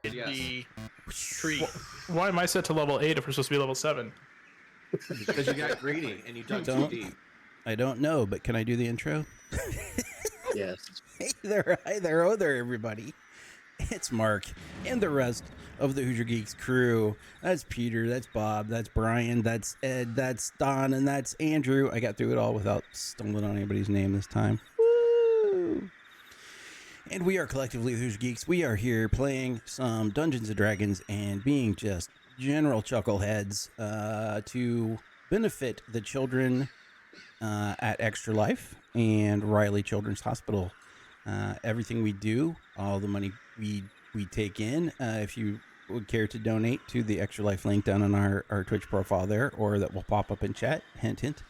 hit Yes. the tree. Why am I set to level 8 if we're supposed to be level 7? Because you got greedy and you dug too deep. I don't know, but can I do the intro? Yes. Hey there, hi there, oh there, everybody. It's Mark and the rest of the Hoosier Geeks crew. That's Peter, that's Bob, that's Brian, that's Ed, that's Don, and that's Andrew. I got through it all without stumbling on anybody's name this time. Woo! And we are collectively the Hoosier Geeks. We are here playing some Dungeons & Dragons and being just general chuckleheads to benefit the children at Extra Life and Riley Children's Hospital. Everything we do, all the money we take in, if you would care to donate to the Extra Life link down on our Twitch profile there, or that will pop up in chat, hint, hint,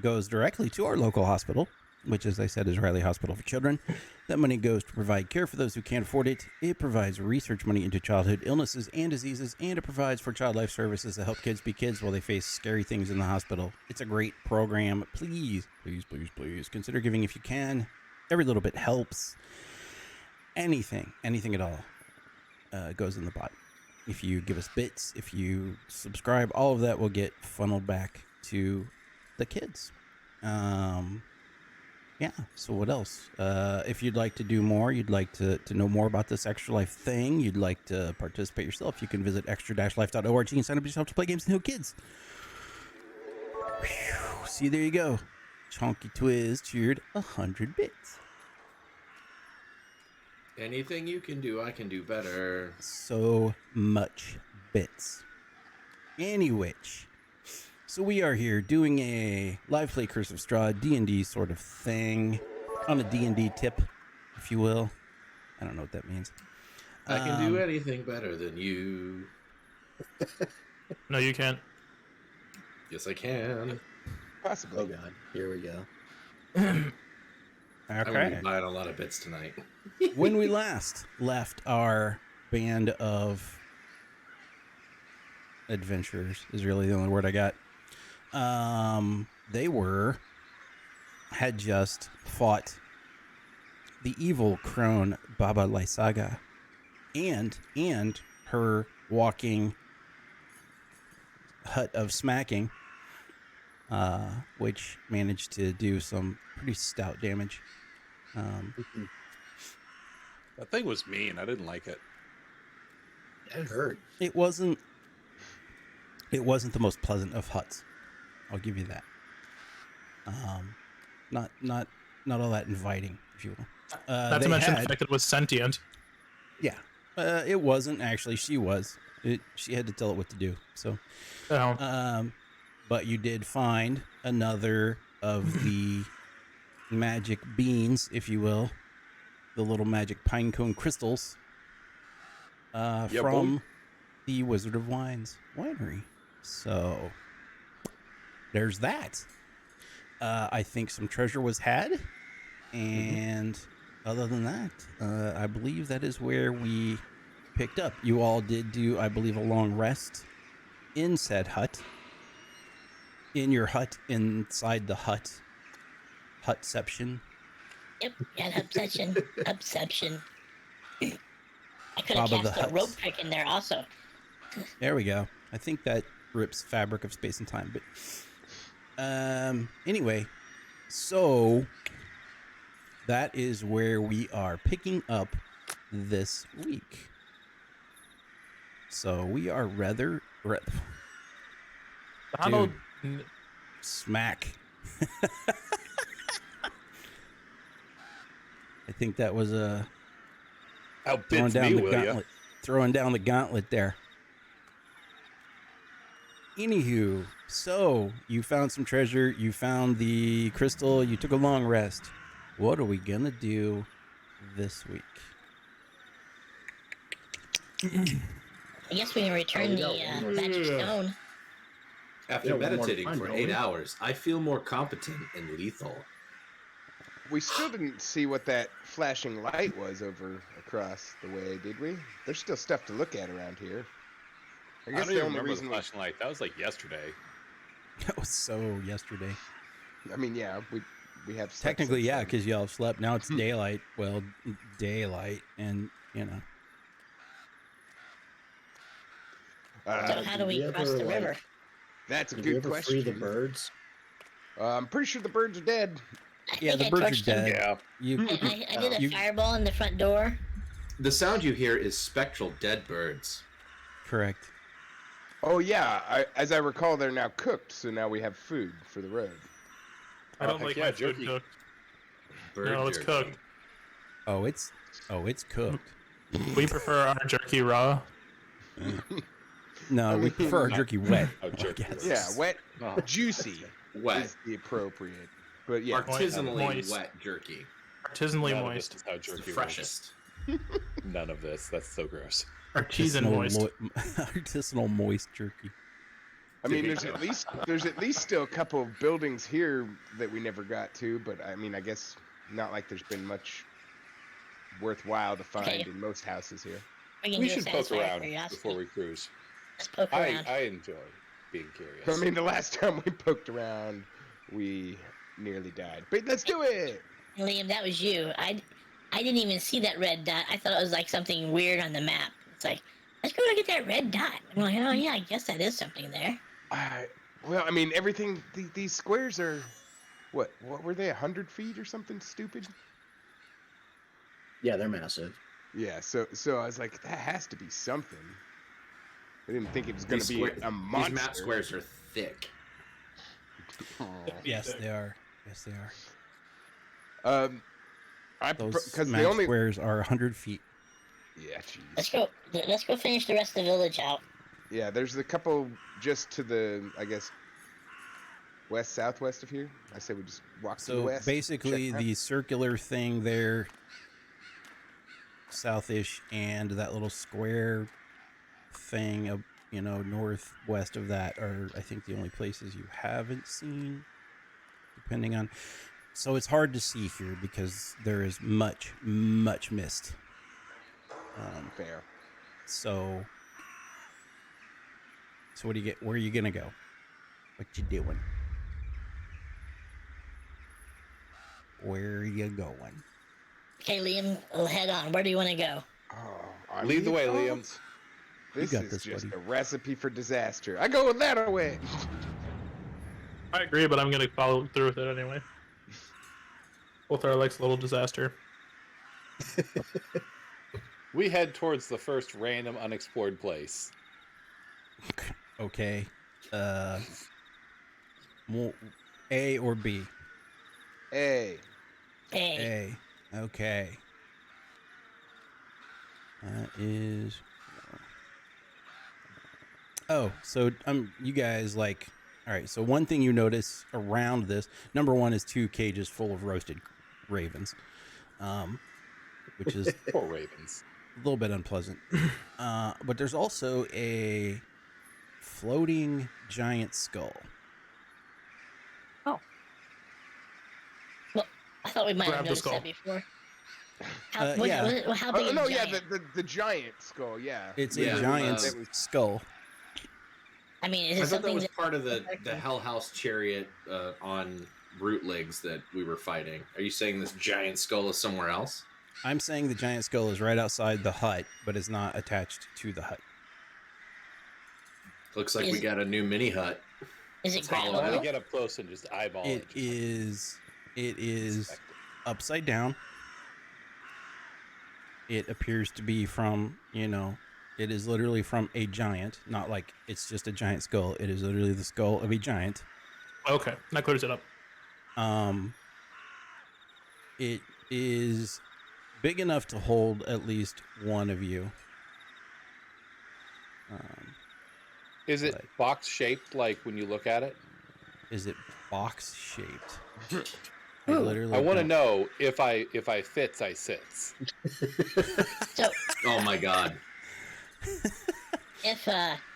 goes directly to our local hospital, which, as I said, is Riley Hospital for Children. That money goes to provide care for those who can't afford it. It provides research money into childhood illnesses and diseases, and it provides for child life services to help kids be kids while they face scary things in the hospital. It's a great program. Please, please, please, please consider giving if you can. Every little bit helps. Anything at all goes in the pot. If you give us bits, if you subscribe, all of that will get funneled back to the kids. Yeah, so what else? If you'd like to do more, you'd like to know more about this Extra Life thing, you'd like to participate yourself, you can visit extra-life.org and sign up yourself to play games with new kids. Whew, see, there you go. Chonky Twiz cheered 100 bits. Anything you can do, I can do better. So much bits. Anyway, so we are here doing a live play Curse of Strahd D&D sort of thing on a D&D tip, if you will. I don't know what that means. I can do anything better than you. No, you can't. Yes, I can. Possibly. Oh god, here we go. I'm going to be buying a lot of bits tonight. When we last left our band of adventurers, is really the only word I got. They had just fought the evil crone Baba Lysaga and her walking hut of smacking, which managed to do some pretty stout damage. That thing was mean. I didn't like it. It hurt. It wasn't the most pleasant of huts. I'll give you that. Not all that inviting, if you will. Not to mention the fact that it was sentient. Yeah. It wasn't actually. She was. She had to tell it what to do. So, but you did find another of the magic beans, if you will, the little magic pinecone crystals from the Wizard of Wines winery. So there's that. I think some treasure was had, and other than that, I believe that is where we picked up. You all did do, I believe, a long rest in said hut. In your hut, inside the hutception. Yep, got obsession. Obsession. I could Bob have of the cast a rope Huts. trick in there also. There we go. I think that rips fabric of space and time. But anyway, so that is where we are picking up this week. So we are rather Donald, smack. I think that was a Outbid me, will ya? Throwing down the gauntlet there. Anywho, so you found some treasure, you found the crystal, you took a long rest. What are we gonna do this week? I guess we can return the magic stone. After meditating for 8 hours, I feel more competent and lethal. We still didn't see what that flashing light was over across the way, did we? There's still stuff to look at around here. I I guess don't the even only remember reason the flashing light. That was like yesterday. That was so yesterday. I mean, yeah, we have Technically, yeah, because y'all slept. Now it's daylight. Well, daylight, and you know. So how do we you cross ever, the river? That's a Did you good ever free the question. birds? I'm pretty sure the birds are dead. I Yeah, think the I birds are torched them. dead. Yeah. You, I did a You- fireball in the front door. The sound you hear is spectral dead birds. correct. Oh yeah, as I recall, they're now cooked, so now we have food for the road. I don't heck like yeah, my food jerky. cooked. Bird No, it's jerky. cooked. Oh, it's cooked. We prefer our jerky raw. No, I we mean, prefer our jerky wet. How jerky I guess. Yeah, wet, Oh. juicy Wet. is the appropriate. But yeah, Artisanally Moist. wet jerky. Artisanally None of moist. this is how It's the jerky freshest. works. None of this. That's so gross. Artisan moist. Artisanal moist jerky. I mean, There there's you at least still a couple of buildings here that we never got to. But I mean, I guess not like there's been much worthwhile to find Okay. in most houses here. We can We do a should poke satisfying around curiosity. before we cruise. Let's poke around. I enjoy being curious. I mean, the last time we poked around, we nearly died. But let's do it. Liam, that was you. I didn't even see that red dot. I thought it was like something weird on the map. It's like, let's go look at that red dot. I'm like, oh yeah, I guess that is something there. Well, I mean, everything. These squares are, what were they? 100 feet or something stupid? Yeah, they're massive. Yeah. So I was like, that has to be something. I didn't think it was going These to be a monster. These map squares are thick. Yes, they are. Yes, they are. Because Those the map only. squares are 100 feet. Yeah, Let's jeez. go. Let's go finish the rest of the village out. Yeah, there's a couple just to the, I guess, west southwest of here. I say we just walk to the So west. basically, check it out. the circular thing there, southish, and that little square thing, northwest of that are, I think, the only places you haven't seen. Depending on, so it's hard to see here because there is much mist. Fair. So what do you get? Where are you gonna go? What you doing? Where are you going? Okay, Liam, we'll head on. Where do you want to go? Oh, Lead the way, meatballs? Liam. This got is this, just buddy. a recipe for disaster. I go with that way. I agree, but I'm gonna follow through with it anyway. Lothar likes a little disaster. We head towards the first random unexplored place. Okay. A or B? Hey, Hey, A. Okay. That is. Oh, so you guys like. All right. So one thing you notice around this, number one, is 2 cages full of roasted ravens, which is Poor ravens. a little bit unpleasant. But there's also a floating giant skull. I thought we might Grab have the noticed skull. that before. Yeah. How big oh, is no, giant? yeah, the giant skull, yeah. It's Yeah, a giant's that was- skull. I mean, is I it thought that something was that... part of the Hell House chariot on root legs that we were fighting. Are you saying this giant skull is somewhere else? I'm saying the giant skull is right outside the hut, but is not attached to the hut. Looks like we Is- got a new mini hut. Is it It's hollow I'm gonna gravel? get up close and just eyeball It it. is Inspect upside down. It appears to be from, it is literally from a giant, not like it's just a giant skull. It is literally the skull of a giant. Okay, that clears it up. It is big enough to hold at least one of you. Is it Right. box shaped like when you look at it? Is it box shaped? Ooh. I want to know if I fits, I sits. So Oh my god. if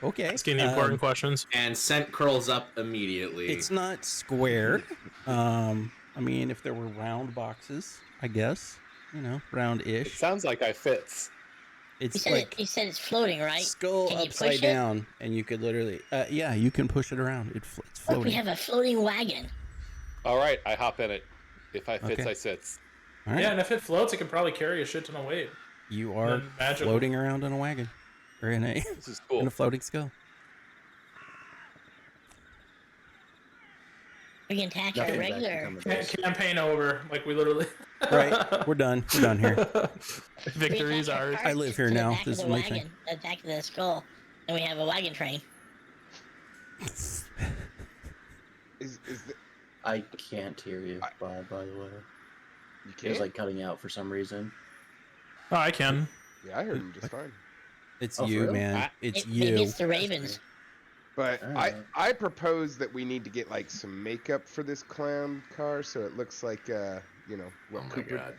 Okay. Asking the important questions. And scent curls up immediately. It's not square. I mean, if there were round boxes, I guess, It round-ish. sounds like I fits. you It's said like you said it's floating, right? skull Can you upside push it? down, and you could literally, yeah, you can push it around. It's Look, we floating. have a floating wagon. All right, I hop in it. If I fits, Okay. I sits. All right. Yeah, and if it floats, it can probably carry a shit ton of weight. You are Then magical. floating around in a wagon. or in a This is in cool. a floating skull. We can attach Nothing a back to regular. come with this. Campaign over. Like we literally. Right, we're done. We're done here. We Victory's attach our ours. cart I live here to the now. back This of is the my thing. wagon, the back of the skull, and we have a wagon train. Is the, I can't hear you, Bob, by the way. you It was can't? like cutting out for some reason. Oh, I can. Yeah, I heard him just fine. It's Oh, for you, real? man. It's Maybe you. it's the Ravens. But I don't I know. I propose that we need to get like some makeup for this clown car so it looks like you know what Oh my Cooper. god.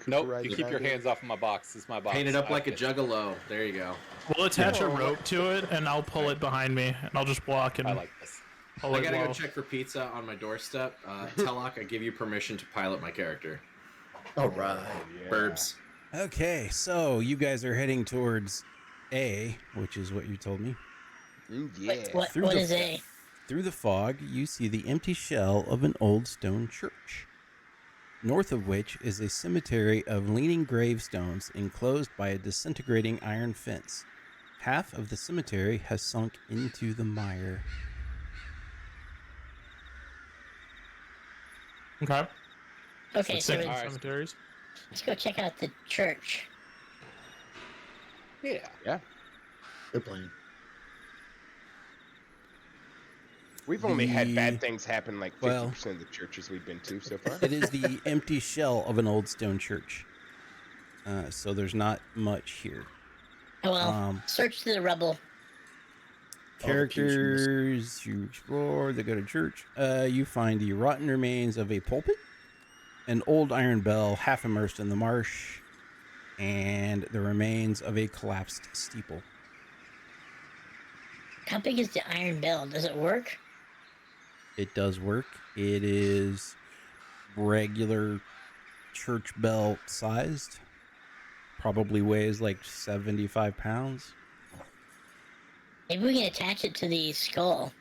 Nope, rides you keep your around in. hands off of my box. This is my box. Paint it up I like a fit. juggalo. There you go. We'll attach Yeah. a rope to it, and I'll pull it behind me, and I'll just walk and I like this. pull I it gotta go while- check for pizza on my doorstep. Teloch, I give you permission to pilot my character. All right. Yeah. Burbs. Okay, so you guys are heading towards A, which is what you told me. Yeah. What Through the- is A? Through the fog, you see the empty shell of an old stone church, north of which is a cemetery of leaning gravestones enclosed by a disintegrating iron fence. Half of the cemetery has sunk into the mire. Okay. Okay, Let's so check All right. cemeteries. let's go check out the church. Yeah. Good plan. We've only had The- bad things happen like 50% well- of the churches we've been to so far. It is the empty shell of an old stone church. So there's not much here. Oh well, Um, search the rubble. Characters you explore, they go to church. You find the rotten remains of a pulpit, an old iron bell half immersed in the marsh, and the remains of a collapsed steeple. How big is the iron bell? Does it work? It does work. It is regular church bell sized. Probably weighs like 75 pounds. Maybe we can attach it to the skull.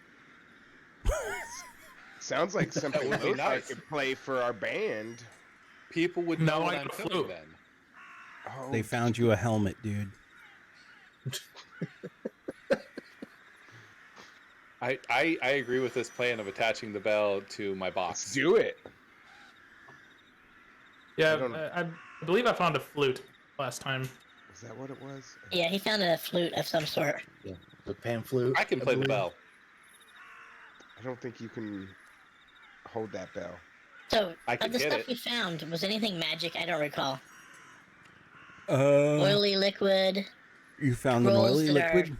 Sounds like something would be Lothar nice. could play for our band. People would No, know what I I'm got a doing flute. then. Oh, They found you a helmet, dude. I agree with this plan of attaching the bell to my let's box. do it. Yeah, don't- I believe I found a flute last time. Is that what it was? Yeah, he found a flute of some sort. The pan flute. I can play the believe. bell. I don't think you can hold that bell. So, I of can the hit stuff it. you found, was anything magic? I don't recall. Uh, Oily liquid. You found an Scrolls oily that are- liquid,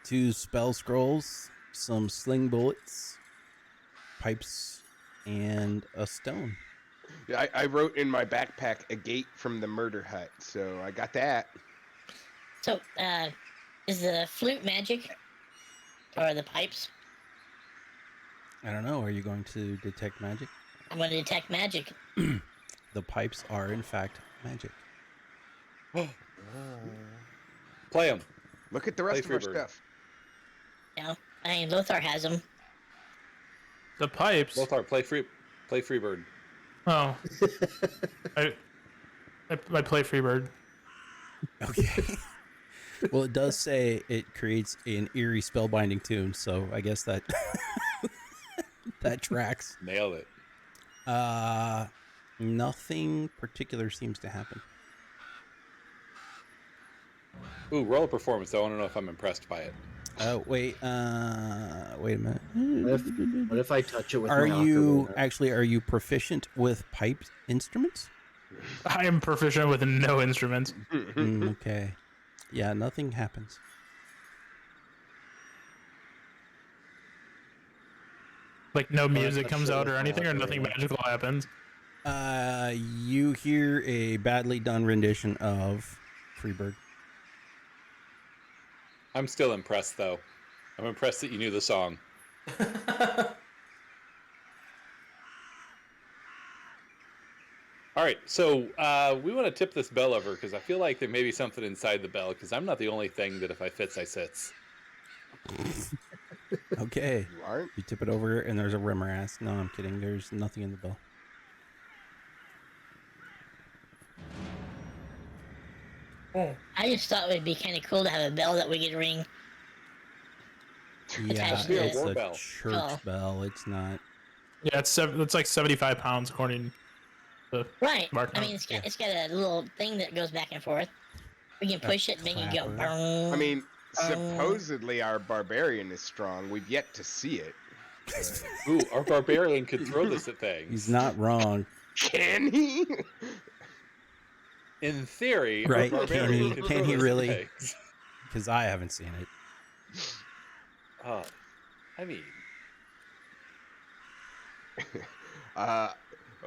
2 spell scrolls, some sling bullets, pipes, and a stone. Yeah, I wrote in my backpack a gate from the murder hut, so I got that. So, is the flute magic? Or the pipes? I don't know. Are you going to detect magic? I'm going to detect magic. The pipes are, in fact, magic. Play them. Look at the rest Play of our Freebird. stuff. You know? I mean, Lothar has them. The pipes. Lothar, play Freebird. Oh. I play Freebird. Okay. Well, it does say it creates an eerie spellbinding tune, so I guess that that tracks. Nailed it. Nothing particular seems to happen. Ooh, roll a performance. I want to know if I'm impressed by it. Oh, wait a minute. What if I touch it with Are my you ocarina? are you proficient with piped instruments? I am proficient with no instruments. Okay. Yeah, nothing happens. Like no music not comes sure out or with my anything, or nothing ocarina. magical happens. You hear a badly done rendition of Freebird. I'm still impressed, though. I'm impressed that you knew the song. All right, so we want to tip this bell over because I feel like there may be something inside the bell because I'm not the only thing that if I fits, I sits. Okay. You aren't? You tip it over and there's a rimmer ass. No, I'm kidding. There's nothing in the bell. I just thought it would be kind of cool to have a bell that we could ring. Yeah, Attached to it's a war a bell. church Oh. bell. It's not. Yeah, it's like 75 pounds according to Right. Mark. I mean, it's got a little thing that goes back and forth. We can push it and make it go. clapper. Boom. I mean, supposedly our barbarian is strong. We've yet to see it. Ooh, our barbarian could throw this at things. He's not wrong. Can he? In theory, Right, our can barbarian he- could can throw he this at really? things. Because I haven't seen it. I mean,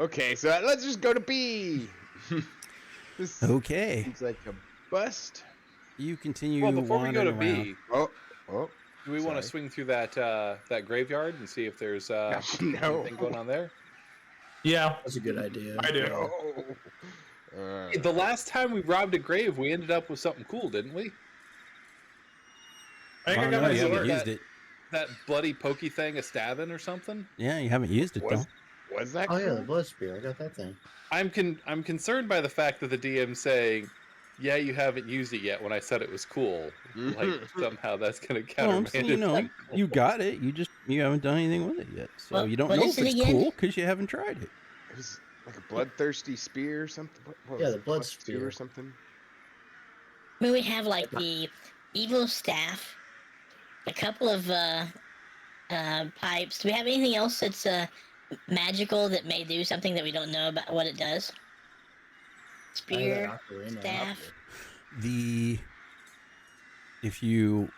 Okay, so let's just go to B. This Okay, seems like a bust. you continue well, before we go to wandering around. B, Oh, do we want to sorry. swing through that graveyard and see if there's No. anything going on there? Yeah, That's a good idea. I do. No. The last time we robbed a grave, we ended up with something cool, didn't we? I think I Oh got no, my you haven't sword. used it. That bloody pokey thing, a stabbing or something. Yeah, you haven't used it Was, though. was that Oh yeah, cool? the blood spear. I got that thing. I'm concerned by the fact that the DM's saying, "Yeah, you haven't used it yet." When I said it was cool, like somehow that's going to Well, I'm countermand saying, it. being cool. you got it. You haven't done anything with it yet, so What- you don't what know is if it it's again? cool because you haven't tried it. It was like a bloodthirsty spear or something. What Yeah, was the it, blood +2 spear. or something. I mean, we have like the evil staff, a couple of pipes. Do we have anything else that's magical that may do something that we don't know about what it does? Spear, I got ocarina. staff. If you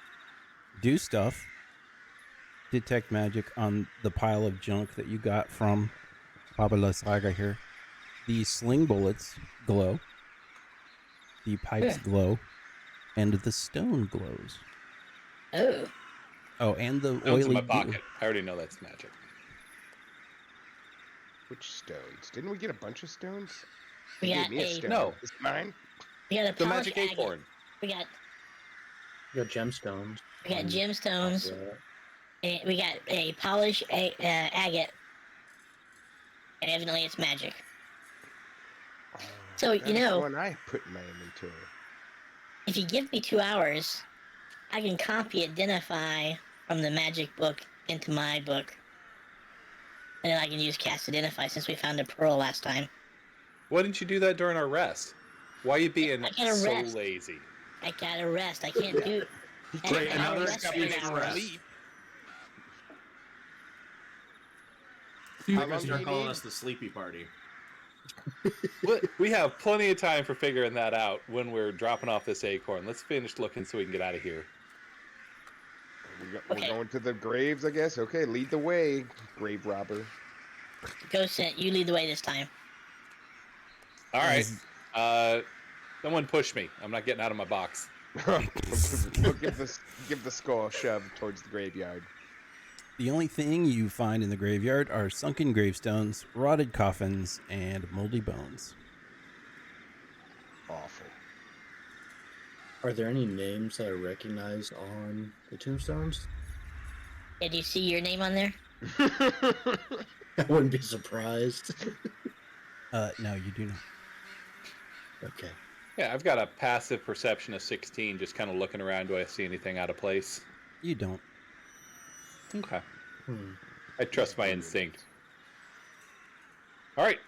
do stuff, detect magic on the pile of junk that you got from Baba La Saga here. The sling bullets glow, the pipes glow, and the stone glows. Oh, Oh, and the Stones in oily my goo. pocket. I already know that's magic. Which stones? Didn't we get a bunch of stones? we You got gave me a a stone. No. Is it mine? we got a The polished magic agate. acorn. We got You got gemstones. gemstones. Yeah. And we got a polished agate. And evidently it's magic. So, you That's know- one I put in my inventory. If you give me 2 hours, I can copy Identify from the magic book into my book. And then I can use Cast Identify since we found a pearl last time. Why didn't you do that during our rest? Why are you being I gotta so rest. lazy? I gotta rest. I can't do. Great, I gotta another rest for excuse 8 to hours. rest. How They're long gonna do start you calling need? us the sleepy party. We have plenty of time for figuring that out when we're dropping off this acorn. Let's finish looking so we can get out of here. We're Okay. going to the graves, I guess. Okay, lead the way, grave robber. Ghost, you lead the way this time. All right. Someone push me. I'm not getting out of my box. We'll give the skull a shove towards the graveyard. The only thing you find in the graveyard are sunken gravestones, rotted coffins, and moldy bones. Awful. Are there any names that I recognize on the tombstones? Yeah, do you see your name on there? I wouldn't be surprised. No, you do not. Okay. Yeah, I've got a passive perception of 16, just kind of looking around. Do I see anything out of place? You don't. Okay. Hmm. I trust my instinct. All right,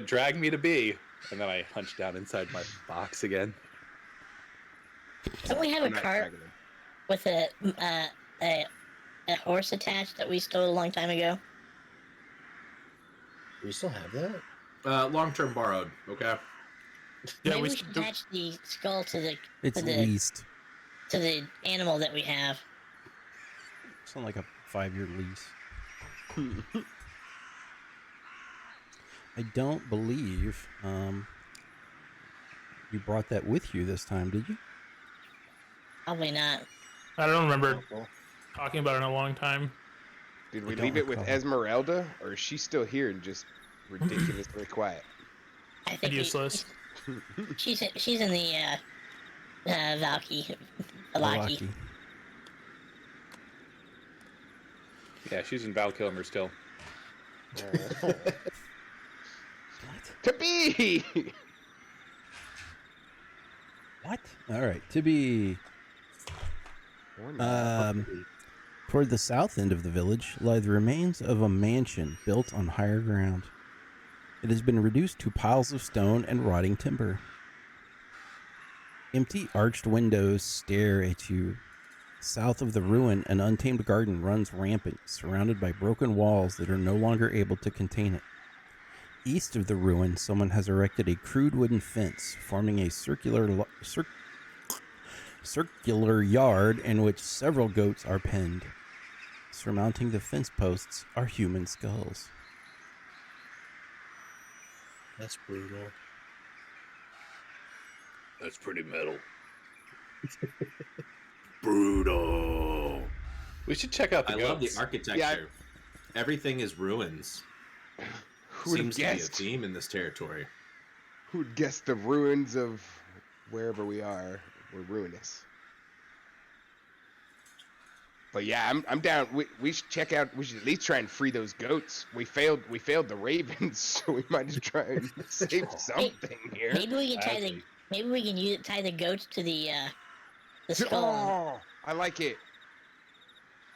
drag me to B. And then I hunch down inside my box again. Don't we have a I'm not cart tagging him. with a horse attached that we stole a long time ago? Do we still have that? Long-term borrowed, okay? Yeah, Maybe we we should do- attach the skull to the It's to the leased. to the animal that we have. It's not like a 5-year lease. I don't believe you brought that with you this time, did you? Probably not. I don't remember Well, talking about it in a long time. Did I we don't leave it with recall. Esmeralda, or is she still here and just ridiculously quiet? I think And useless. she's in the Valky. Lucky. Yeah, she's in Valkilmer still. To be! What? All right. To be Or not. toward the south end of the village lie the remains of a mansion built on higher ground. It has been reduced to piles of stone and rotting timber. Empty arched windows stare at you. South of the ruin, an untamed garden runs rampant, surrounded by broken walls that are no longer able to contain it. East of the ruin, someone has erected a crude wooden fence, forming a circular yard in which several goats are penned. Surmounting the fence posts are human skulls. That's brutal. That's pretty metal. Brutal. We should check out the I goats. love the architecture. Everything is ruins. Who would have Seems to be a guessed? theme in this territory. Who'd guess the ruins of wherever we are were ruinous? But yeah, I'm down. We should check out. We should at least try and free those goats. We failed the ravens, so we might just try and save something here. Maybe we can Exactly. tie the goats to the skull. Oh, I like it.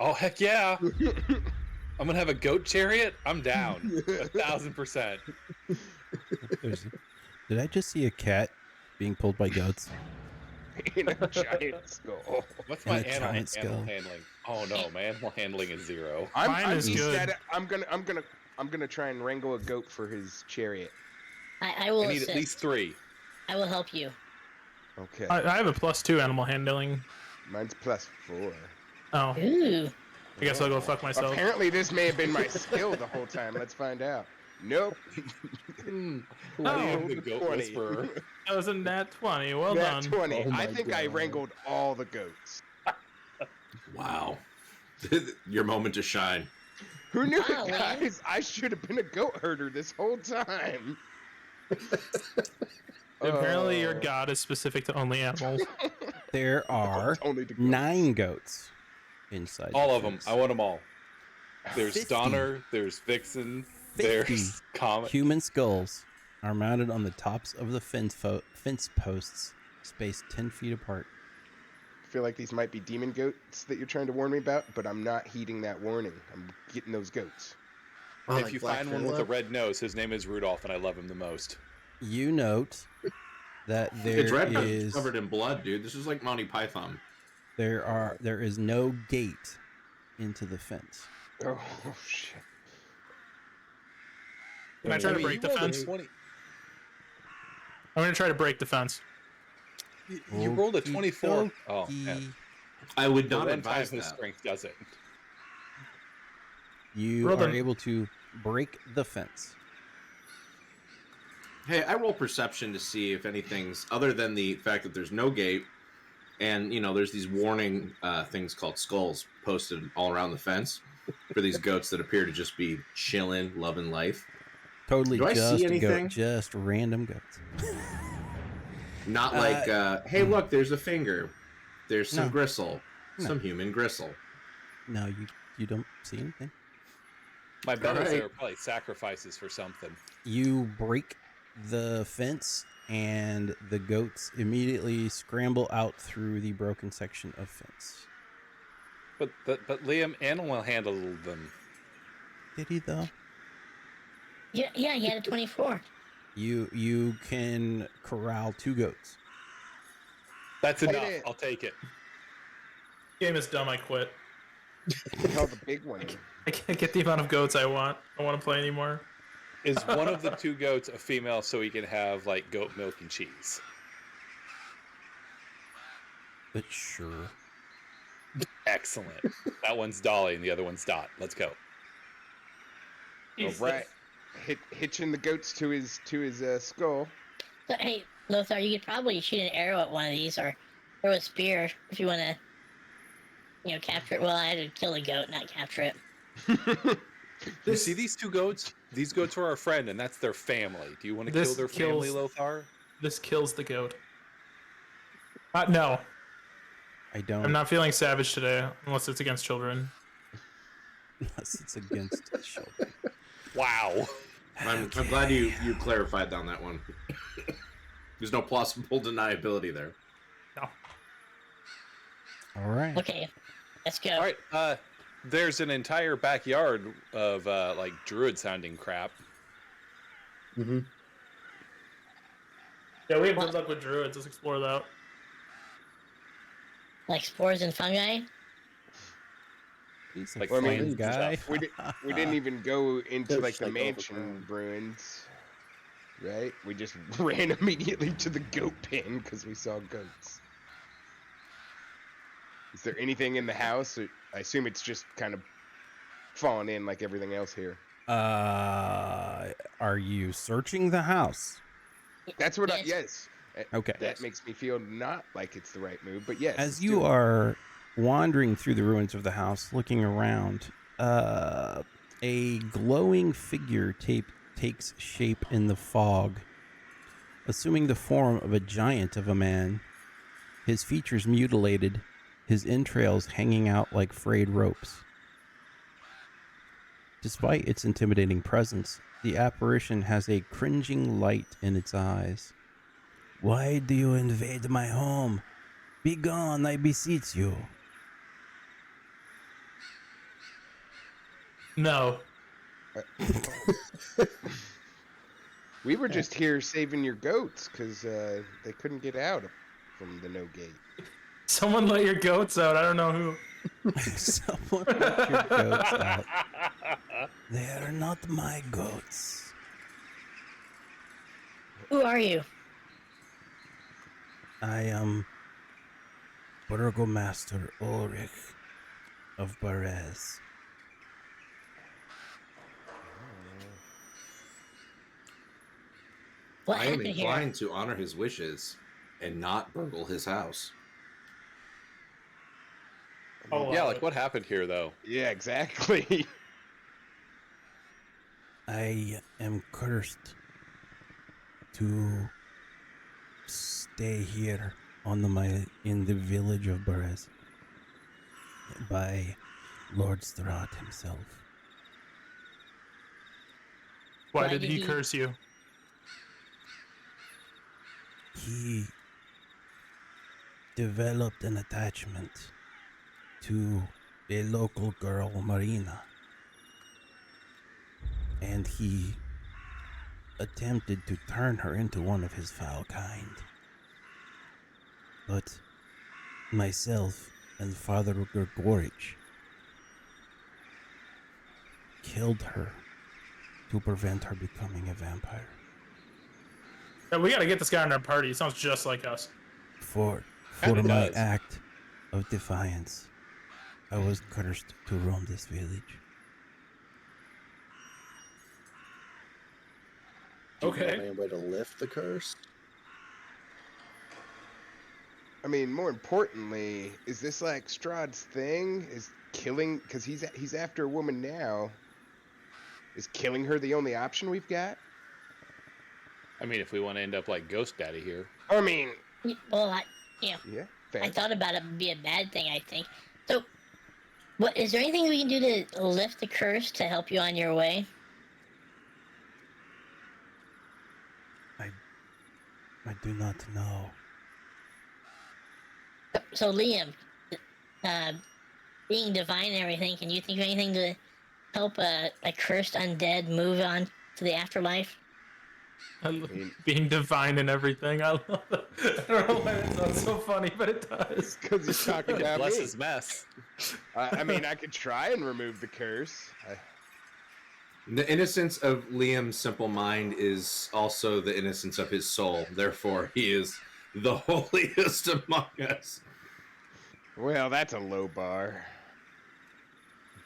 Oh heck yeah! I'm gonna have a goat chariot. I'm down 1,000%. Did I just see a cat being pulled by goats? In a giant skull. What's And my a giant animal skull. handling? Oh no, my animal handling is 0. Mine is east good. at it. I'm gonna try and wrangle a goat for his chariot. I will I need assist. at least 3. I will help you. Okay. I have a +2 animal handling. Mine's +4. Oh, Ooh. I guess I'll go fuck myself. Apparently, this may have been my skill the whole time. Let's find out. Nope. Liam, Oh. the goat 20. whisperer. That was a nat 20. Well Nat done. 20. Oh I my think I God. wrangled all the goats. Wow. Your moment to shine. Who knew Wow, it, man. guys? I should have been a goat herder this whole time. Apparently, your Oh. god is specific to only animals. There are Only the goats. 9 goats inside. All the of them. fence. I want them all. There's 50. Donner. There's Vixen. 50 There's Comet. human skulls are mounted on the tops of the fence posts, spaced 10 feet apart. I feel like these might be demon goats that you're trying to warn me about, but I'm not heeding that warning. I'm getting those goats. Oh, If like you Black find one with a Phillip? red nose, his name is Rudolph, and I love him the most. You note that It's red there is is covered in blood, dude. This is like Monty Python. there is no gate into the fence. Oh, shit. Can I try to mean, break you the rolled a fence? 20 I'm gonna try to break the fence. You rolled a 24. Oh, Okey-dokey. man. I would The not one time advise his that. strength does it. You Roll are them. able to break the fence. Hey, I roll perception to see if anything's other than the fact that there's no gate, and there's these warning things called skulls posted all around the fence for these goats that appear to just be chilling, loving life. Totally Do I see just anything? just random goats. Not like, hey, look, there's a finger, there's some No. gristle, No. some human gristle. No, you don't see anything. My bet is Alright. they were probably sacrifices for something. You break the fence, and the goats immediately scramble out through the broken section of fence. But Liam animal handled them. Did he though? Yeah, he had a 24. You can corral 2 goats. That's Hit enough. it. I'll take it. Game is dumb. I quit. Hell, the big one. I can't get the amount of goats I want. I don't want to play anymore. Is one of the 2 goats a female so he can have like goat milk and cheese? But sure. Excellent. That one's Dolly and the other one's Dot. Let's go. All right. Hitching the goats to his skull. So, hey, Lothar, you could probably shoot an arrow at one of these or throw a spear if you want to, capture it. Well, I had to kill the goat, not capture it. You see these 2 goats? These goats are our friend, and that's their family. Do you want to This kill their family, kills- Lothar? This kills the goat. No, I don't. I'm not feeling savage today, unless it's against children. Unless it's against children. Wow. I'm glad you clarified on that one. There's no plausible deniability there. All right. Okay, let's go. All right. There's an entire backyard of like druid sounding crap. Mm-hmm. Yeah, we have good luck with druids. Let's explore that. Like spores and fungi. He's a Like Well, I mean, fun guy. we didn't even go into There's like the like mansion overgrown. ruins, right? We just ran immediately to the goat pen because we saw goats. Is there anything in the house? I assume it's just kind of fallen in like everything else here. Are you searching the house? That's what Yes. yes. Okay. That makes me feel not like it's the right move, but yes. As let's you do it. are wandering through the ruins of the house, looking around, a glowing figure takes shape in the fog, assuming the form of a giant of a man, his features mutilated, his entrails hanging out like frayed ropes. Despite its intimidating presence, the apparition has a cringing light in its eyes. Why do you invade my home? Be gone, I beseech you. No. We were just here saving your goats because they couldn't get out from the no gate. Someone let your goats out. I don't know who. Someone let your goats out. They are not my goats. Who are you? I am Burgomaster Ulrich of Barez. What I am happened here? inclined to honor his wishes and not burgle his house. Oh, Yeah, like what happened here though? Yeah, exactly. I am cursed to stay here in the village of Barez by Lord Strahd himself. Why did he curse you? He developed an attachment to a local girl, Marina, and he attempted to turn her into one of his foul kind. But myself and Father Grigorich killed her to prevent her becoming a vampire. Yeah, we gotta get this guy in our party. He sounds just like us. For Kinda my does. act of defiance, I was cursed to roam this village. Do you know of Okay. any way to lift the curse? I mean, more importantly, is this like Strahd's thing? Is killing because he's after a woman now? Is killing her the only option we've got? I mean, if we want to end up like Ghost Daddy here. I mean, Well, yeah, fair. I thought about it would be a bad thing, I think. So, what is there anything we can do to lift the curse to help you on your way? I do not know. So, Liam, being divine and everything, can you think of anything to help a cursed undead move on to the afterlife? Being divine and everything. I love that. I don't know why that sounds so funny, but it does. Because he's talking about Bless me. his mess. I mean, I could try and remove the curse. The innocence of Liam's simple mind is also the innocence of his soul. Therefore, he is the holiest among us. Well, that's a low bar.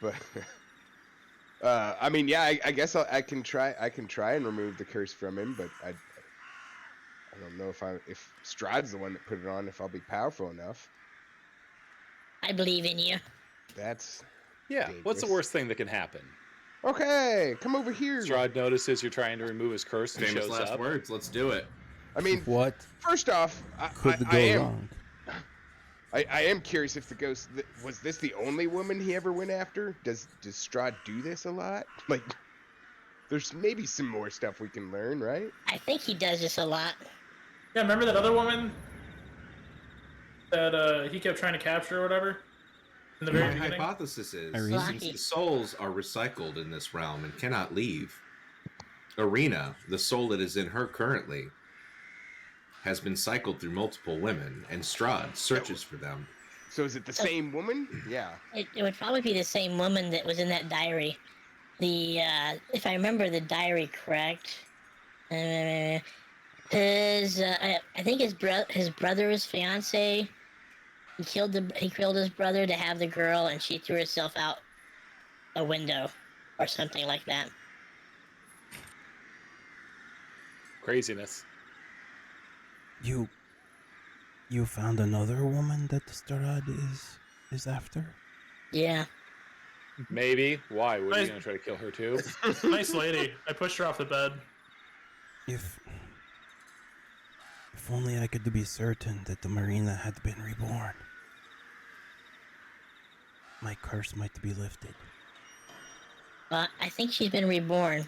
But I mean, yeah, I guess I can try. I can try and remove the curse from him, but I don't know if Strahd's the one that put it on. If I'll be powerful enough. I believe in you. That's Yeah. What's the dangerous. worst thing that can happen? Okay. Come over here. Strahd notices you're trying to remove his curse and Famous shows last up. words. Let's do it. I mean, What first off, could go wrong? I am curious if the ghost was this the only woman he ever went after? Does Strahd do this a lot? Like, there's maybe some more stuff we can learn, right? I think he does this a lot. Yeah, remember that other woman? that he kept trying to capture or whatever in the very My beginning? hypothesis is, Irene? since the souls are recycled in this realm and cannot leave, Arena, the soul that is in her currently, has been cycled through multiple women, and Strahd searches for them. So is it the same woman? Yeah. It would probably be the same woman that was in that diary. The if I remember the diary correct, I think his brother's fiance. He killed his brother to have the girl, and she threw herself out a window, or something like that. Craziness. You found another woman that the Strahd is after? Yeah. Maybe. Why? Were you Nice. gonna try to kill her too? Nice lady. I pushed her off the bed. If only I could be certain that the Marina had been reborn. My curse might be lifted. Well, I think she's been reborn.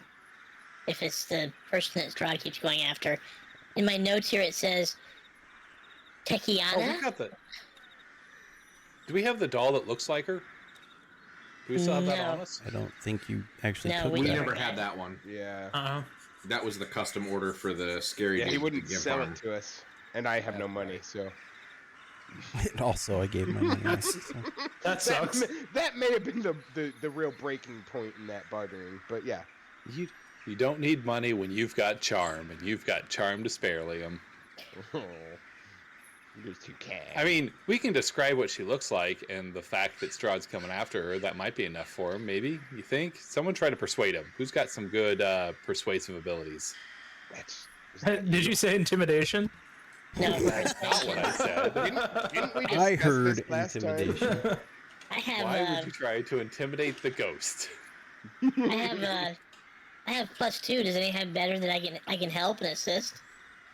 If it's the person that Strahd keeps going after. In my notes here, it says Oh, Tekiana. we got the. Do we have the doll that looks like her? Do we still have that No. on us? I don't think you actually No, took we We that. never never had did. that one. Yeah. That was the custom order for the scary. Yeah, he dude wouldn't to give sell harm. it to us, and I have no money, so And also, I gave my money back. So. That sucks. that may have been the real breaking point in that bartering, but yeah. You don't need money when you've got charm, and you've got charm to spare, Liam. Oh, you're too kind. I mean, we can describe what she looks like, and the fact that Strahd's coming after her, that might be enough for him, maybe? You think? Someone try to persuade him. Who's got some good persuasive abilities? Did you say intimidation? No, That's not what I said. Didn't we I discuss heard this last time? intimidation. I have. Why would you try to intimidate the ghost? I have +2. Does anyone have better that I can help and assist?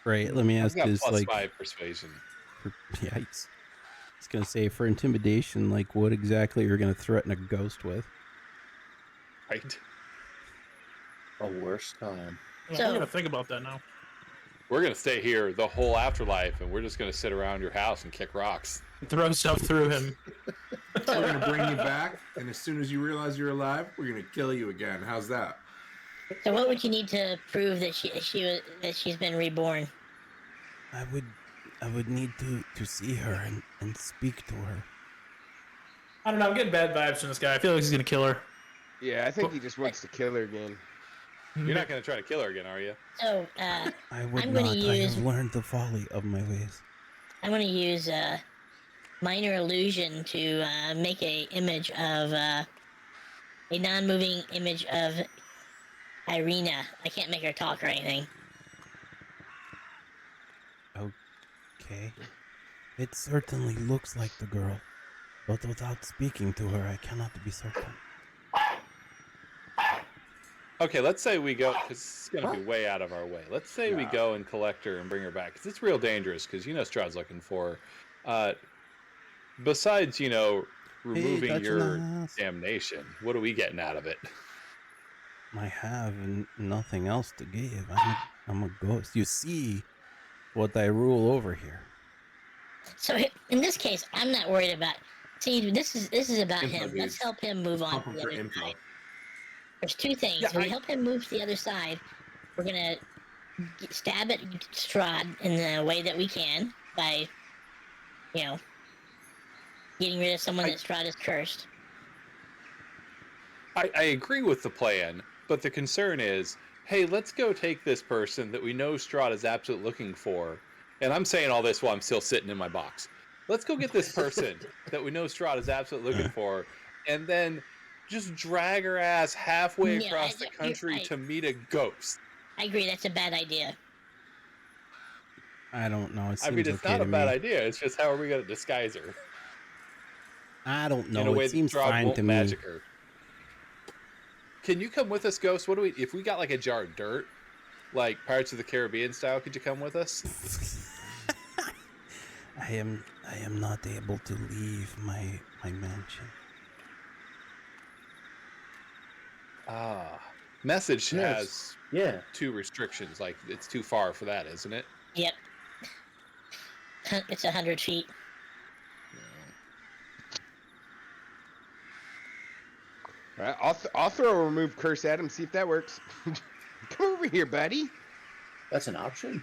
Right, let me I've ask got this, like, +5 persuasion. yikes. I was gonna say, for intimidation, like, what exactly you're gonna threaten a ghost with? Right? A worse time. I'm So- gonna think about that now. We're gonna stay here the whole afterlife, and we're just gonna sit around your house and kick rocks. Throw stuff through him. We're gonna bring you back, and as soon as you realize you're alive, we're gonna kill you again. How's that? So what would you need to prove that she's been reborn? I would need to see her and speak to her. I don't know. I'm getting bad vibes from this guy. I feel like he's gonna kill her. Yeah, I think he just wants to kill her again. You're not gonna try to kill her again, are you? So I would I'm not. gonna I use- have learned the folly of my ways. I'm going to use minor illusion to make a image of a non-moving image of Irina. I can't make her talk or anything. Okay. It certainly looks like the girl, but without speaking to her, I cannot be certain. Okay, let's say we go, because it's going to be way out of our way. Let's say we go and collect her and bring her back, because it's real dangerous, because you know Strahd's looking for her. Besides, you know, removing touching your the house. damnation, what are we getting out of it? I have nothing else to give. I'm a ghost. You see what I rule over here. So in this case, I'm not worried about. See, this is about Info, him. dude. Let's help him move on Pump to him the for other info. side. There's two things. Yeah, If we help him move to the other side, we're gonna stab at Strahd in the way that we can by, you know, getting rid of someone that Strahd is cursed. I agree with the plan, but the concern is, hey, let's go take this person that we know Strahd is absolutely looking for. And I'm saying all this while I'm still sitting in my box. Let's go get this person that we know Strahd is absolutely looking for, and then just drag her ass halfway No, across the country to meet a ghost. I agree. That's a bad idea. I don't know. It seems I mean, it's okay not to a bad me. idea. It's just how are we going to disguise her I don't in a know. way It seems that Strahd fine won't to me. magic her? Can you come with us, Ghost? What do we? If we got like a jar of dirt, like Pirates of the Caribbean style, could you come with us? I am not able to leave my mansion. Message Yes. has Yeah. 2 restrictions. Like it's too far for that, isn't it? Yep. It's 100 feet. All right, I'll throw a remove curse at him. See if that works. Come over here, buddy. That's an option.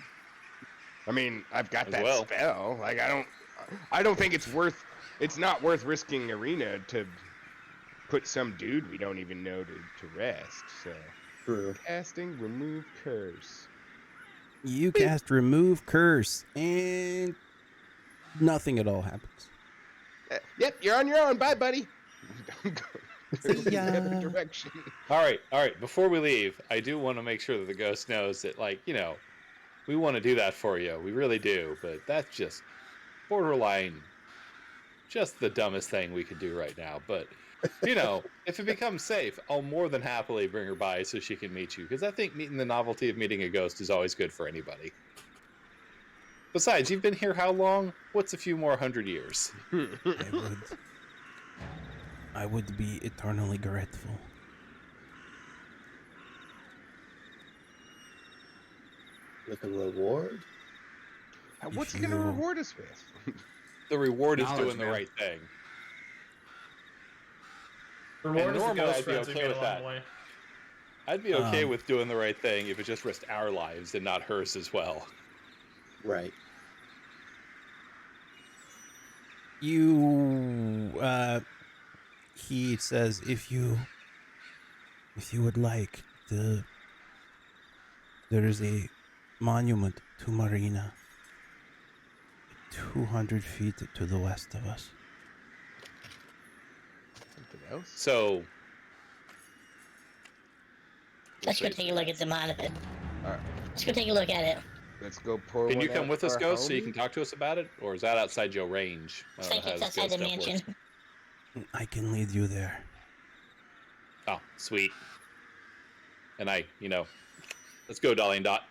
I mean, I've got As that well. spell. Like, I don't think it's not worth risking Arena to put some dude we don't even know to rest. So, True. casting remove curse. You cast remove curse, and nothing at all happens. Yep, you're on your own. Bye, buddy. See The other ya. direction. All right. Before we leave, I do want to make sure that the ghost knows that, like, we want to do that for you. We really do. But that's just borderline, just the dumbest thing we could do right now. But, if it becomes safe, I'll more than happily bring her by so she can meet you. Because I think meeting the novelty of meeting a ghost is always good for anybody. Besides, you've been here how long? What's a few more 100 years? I would be eternally grateful. With a reward? What's he If gonna you- reward us with? The reward is Knowledge, doing the man. right thing. Reward is the normally ghost I'd be friends we okay made with along that. the way. I'd be okay with doing the right thing if it just risked our lives and not hers as well. Right. He says, if you would like, there is a monument to Marina 200 feet to the west of us. Something else? So, Let's go take a look at the monument. Alright, Let's go take a look at it. let's go pour can one you come out with for us, our Ghost, so you homie. can talk to us about it? Or is that outside your range? I Looks don't like know it's how this outside the ghost stuff mansion. works. I can lead you there. Oh, sweet. And let's go, Dolly and Dot.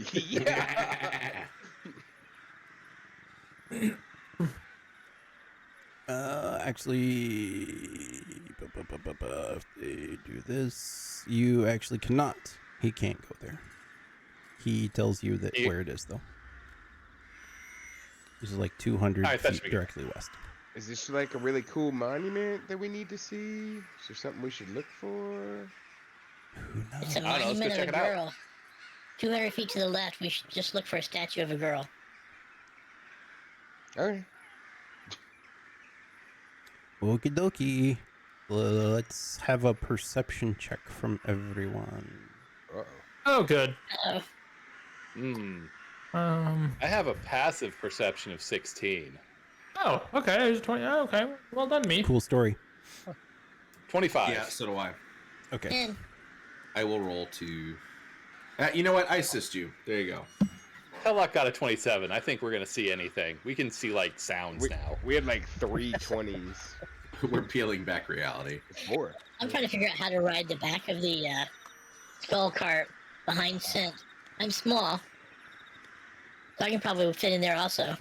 Yeah. Actually, if they do this, you actually cannot. He can't go there. He tells you that where it is, though. This is like 200 Alright, that feet should be good. directly west. Is this like a really cool monument that we need to see? Is there something we should look for? Who knows? It's a I don't know, let's go monument of check a it out. girl. 200 feet to the left, we should just look for a statue of a girl. Okay. Okie dokie. Let's have a perception check from everyone. Uh-oh. Oh, good. Uh-oh. I have a passive perception of 16. Oh, okay. There's 20. Oh, okay. Well done, me. Cool story. 25. Yeah, so do I. Okay. And I will roll to. You know what? I assist you. There you go. Teloch got a 27. I think we're going to see anything. We can see, sounds now. We had like 3 20s. We're peeling back reality. 4. I'm trying to figure out how to ride the back of the skull cart behind Scent. I'm small, so I can probably fit in there also.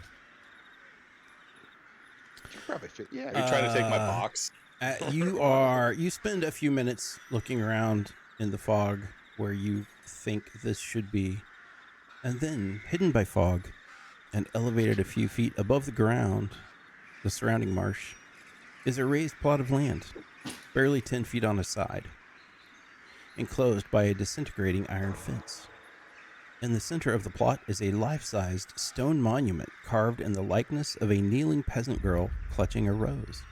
Probably fit. Yeah. Are you trying to take my box? You spend a few minutes looking around in the fog where you think this should be. And then, hidden by fog and elevated a few feet above the ground, the surrounding marsh, is a raised plot of land, barely 10 feet on a side, enclosed by a disintegrating iron fence. In the center of the plot is a life-sized stone monument carved in the likeness of a kneeling peasant girl clutching a rose.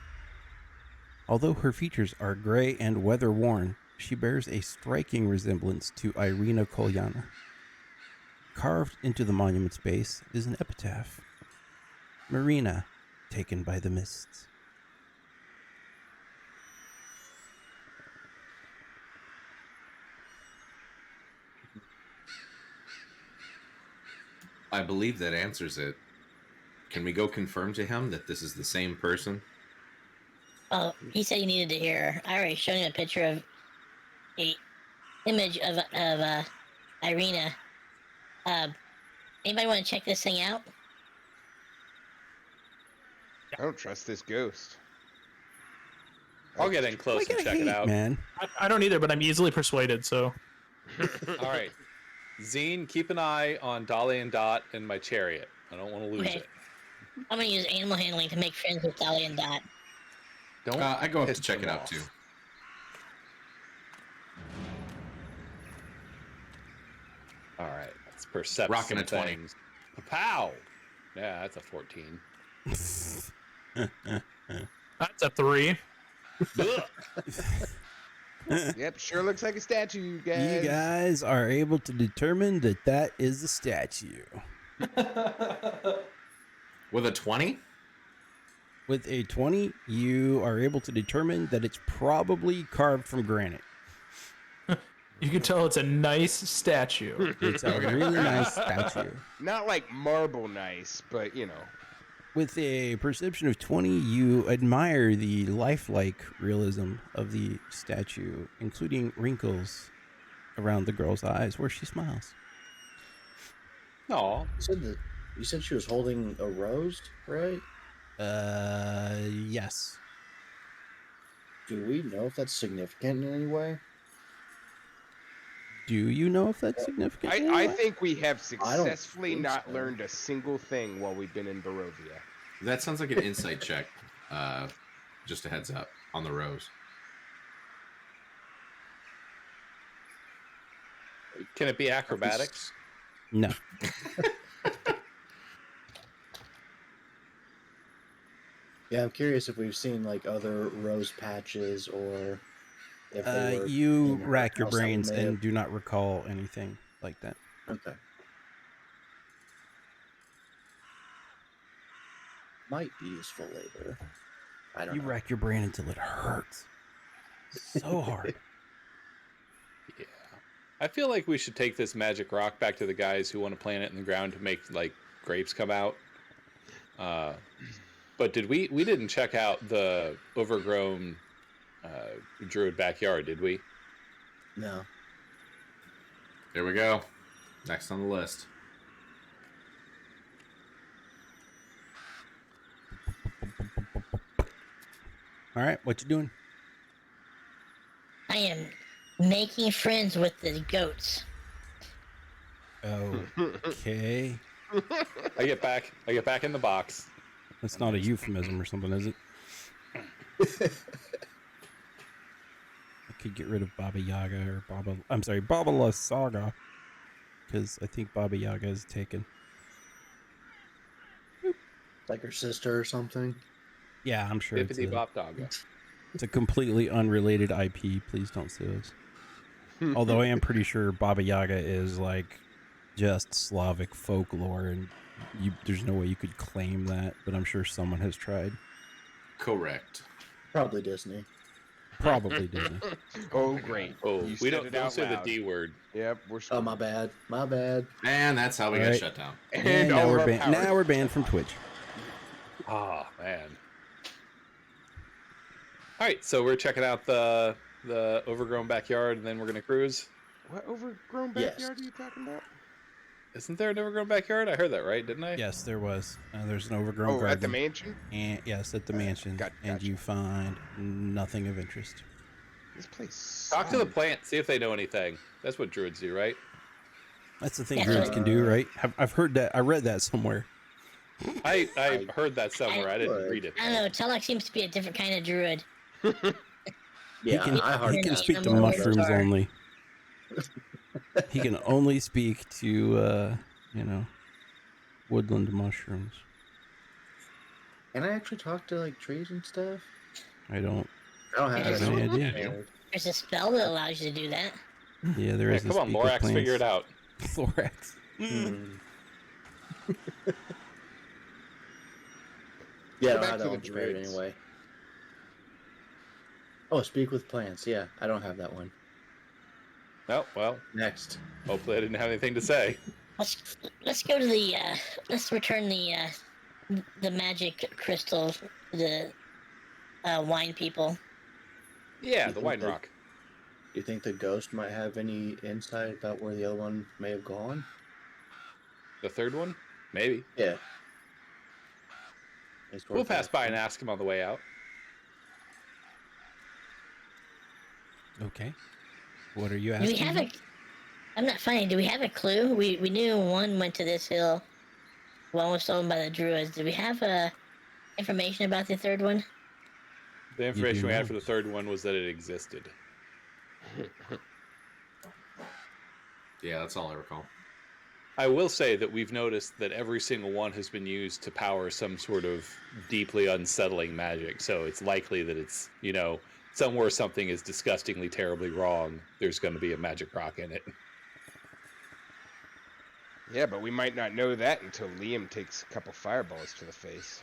Although her features are gray and weather-worn, she bears a striking resemblance to Irina Kolyana. Carved into the monument's base is an epitaph. Marina, taken by the mists. I believe that answers it. Can we go confirm to him that this is the same person? Oh, he said he needed to hear her. I already showed him a picture of a image of Irina. Anybody want to check this thing out? I don't trust this ghost. I'll get in close and check it out. Man. I don't either, but I'm easily persuaded, so. All right. Zeen, keep an eye on Dolly and Dot and my chariot. I don't want to lose Okay. it. I'm going to use animal handling to make friends with Dolly and Dot. Don't. I go up to piss check them it out off. too. All right, let's percept Rocking some a 20. things. Pow! Yeah, that's a 14. That's a 3. Ugh. Yep, sure looks like a statue, you guys. You guys are able to determine that that is a statue. With a 20? With a 20, you are able to determine that it's probably carved from granite. You can tell it's a nice statue. It's a really nice statue. Not like marble nice, but you know. With a perception of 20, you admire the lifelike realism of the statue, including wrinkles around the girl's eyes where she smiles. Aw. You said she was holding a rose, right? Yes. Do we know if that's significant in any way? Do you know if that's significant? I think we have I don't successfully think not so. learned a single thing while we've been in Barovia. That sounds like an insight check. Just a heads up on the rose. Can it be acrobatics? No. Yeah, I'm curious if we've seen like other rose patches or if they were You in her rack your house that we brains may and have- do not recall anything like that. Okay. Might be useful later. I don't You know. rack your brain until it hurts. So hard. Yeah. I feel like we should take this magic rock back to the guys who want to plant it in the ground to make like grapes come out. But did we didn't check out the overgrown druid backyard, did we? No. There we go. Next on the list. All right, what you doing? I am making friends with the goats. Okay. I get back in the box. That's not a euphemism or something, is it? I could get rid of Baba Yaga or Baba La Saga. Because I think Baba Yaga is taken. Like her sister or something. Yeah, I'm sure Bippity bop doggo. it's a completely unrelated IP. Please don't sue us. Although I am pretty sure Baba Yaga is like just Slavic folklore, and there's no way you could claim that. But I'm sure someone has tried. Correct. Probably Disney. Probably Disney. Oh, great. Oh, You we said don't it out say the loud. D word. Yep, we're Oh, my bad. My bad. And that's how we All got right. shut down. And all now of we're our banned. powers. Now we're banned from Twitch. Oh man. All right, so we're checking out the overgrown backyard, and then we're gonna cruise. What overgrown Yes. backyard are you talking about? Isn't there an overgrown backyard? I heard that right, didn't I? Yes, there was. There's an overgrown Oh, garden. at the mansion? And yes, at the mansion, and Gotcha. you find nothing of interest. This place. Talk to the sucks. plant, see if they know anything. That's what druids do, right? That's the thing Yeah. druids can do, right? I've heard that. I read that somewhere. I heard that somewhere. I didn't would. read it. I don't know. Teloch seems to be a different kind of druid. Yeah, he can, I hardly he can know. speak to I'm a mushrooms Lothar. only. He can only speak to woodland mushrooms. Can I actually talk to like trees and stuff? I don't. I don't have Yes. any Any idea. idea. There's a spell that allows you to do that. Yeah, there Yeah, is. come on, Lorax, figure it out. Lorax. Hmm. Go Yeah, back I to the don't prepared druids. anyway. Oh, speak with plants. Yeah, I don't have that one. Oh, well, Next. hopefully I didn't have anything to say. Let's go to the let's return the magic crystal to the wine people. Yeah, You the think wine they- rock. Do you think the ghost might have any insight about where the other one may have gone? The third one? Maybe. Yeah. It's We'll worth pass by and asking. ask him on the way out. Okay. What are you Do we asking? have a? I'm not finding. Do we have a clue? We knew one went to this hill. One was stolen by the druids. Do we have information about the third one? The information we had not. for the third one was that it existed. Yeah, that's all I recall. I will say that we've noticed that every single one has been used to power some sort of deeply unsettling magic. So it's likely that it's, somewhere something is disgustingly, terribly wrong, there's going to be a magic rock in it. Yeah, but we might not know that until Liam takes a couple fireballs to the face.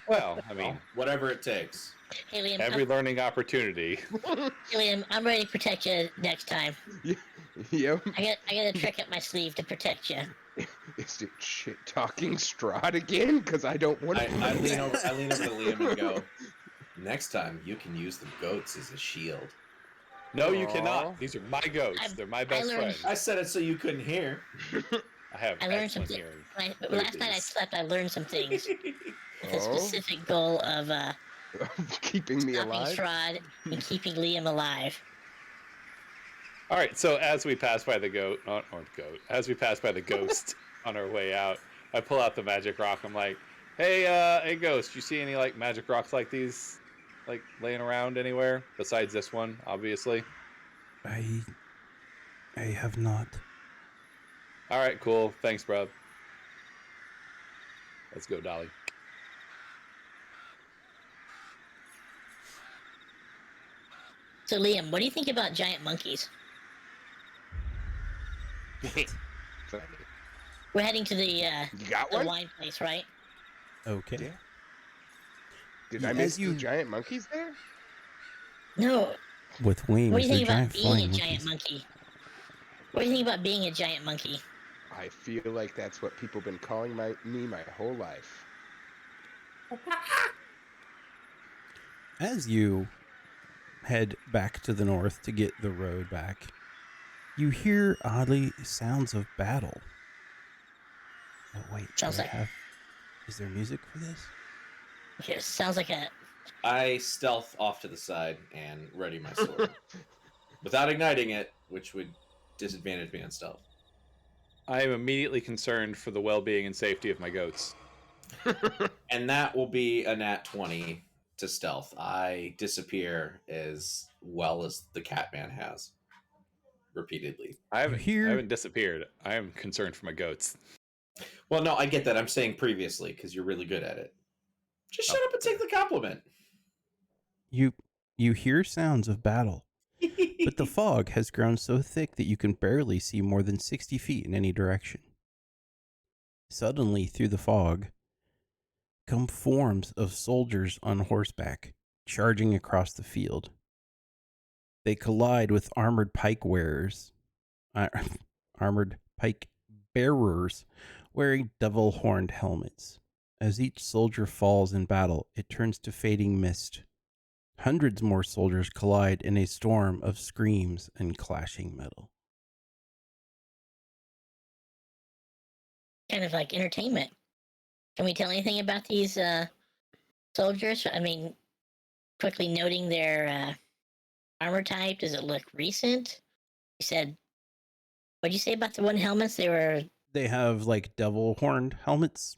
Well, I mean, Well, whatever it takes. Hey Liam, every learning opportunity. hey, Liam, I'm ready to protect you next time. Yep. I got a trick up my sleeve to protect you. Is it shit talking Strahd again? Because I don't want to. I lean over to Liam and go, next time you can use the goats as a shield. No, you Aw. cannot. These are my goats. They're my best learned- friends. I said it so you couldn't hear. I have I learned excellent something. hearing. Last night I slept. I learned some things with a Oh. specific goal of Keeping me stopping alive. Strahd and keeping Liam alive. All right, so as we pass by the as we pass by the ghost on our way out, I pull out the magic rock. I'm like, hey, ghost, you see any like magic rocks like these, like laying around anywhere besides this one, obviously? I have not. All right, cool. Thanks, bro. Let's go, Dolly. So Liam, what do you think about giant monkeys? We're heading to the You got the one? wine place, right? Okay. Yeah. Did Yeah, I miss as you- the giant monkeys there? No. With wings, What do you they're think about giant being flying a giant monkeys. monkey? What do you think about being a giant monkey? I feel like that's what people have been calling me my whole life. As you head back to the north to get the road back, you hear oddly sounds of battle. Oh wait, Sounds like- is there music for this? It sounds like a. I stealth off to the side and ready my sword. Without igniting it, which would disadvantage me on stealth. I am immediately concerned for the well-being and safety of my goats. And that will be a nat 20 to stealth. I disappear as well as the Catman has. Repeatedly. I haven't hear- disappeared. I am concerned for my goats. Well, no, I get that. I'm saying previously, because you're really good at it. Just shut up and take the compliment. You hear sounds of battle, but the fog has grown so thick that you can barely see more than 60 feet in any direction. Suddenly, through the fog, come forms of soldiers on horseback, charging across the field. They collide with armored pike bearers wearing devil-horned helmets. As each soldier falls in battle, it turns to fading mist. Hundreds more soldiers collide in a storm of screams and clashing metal. Kind of like entertainment. Can we tell anything about these soldiers? I mean, quickly noting their armor type. Does it look recent? You said, what'd you say about the one helmets? They have like devil horned helmets,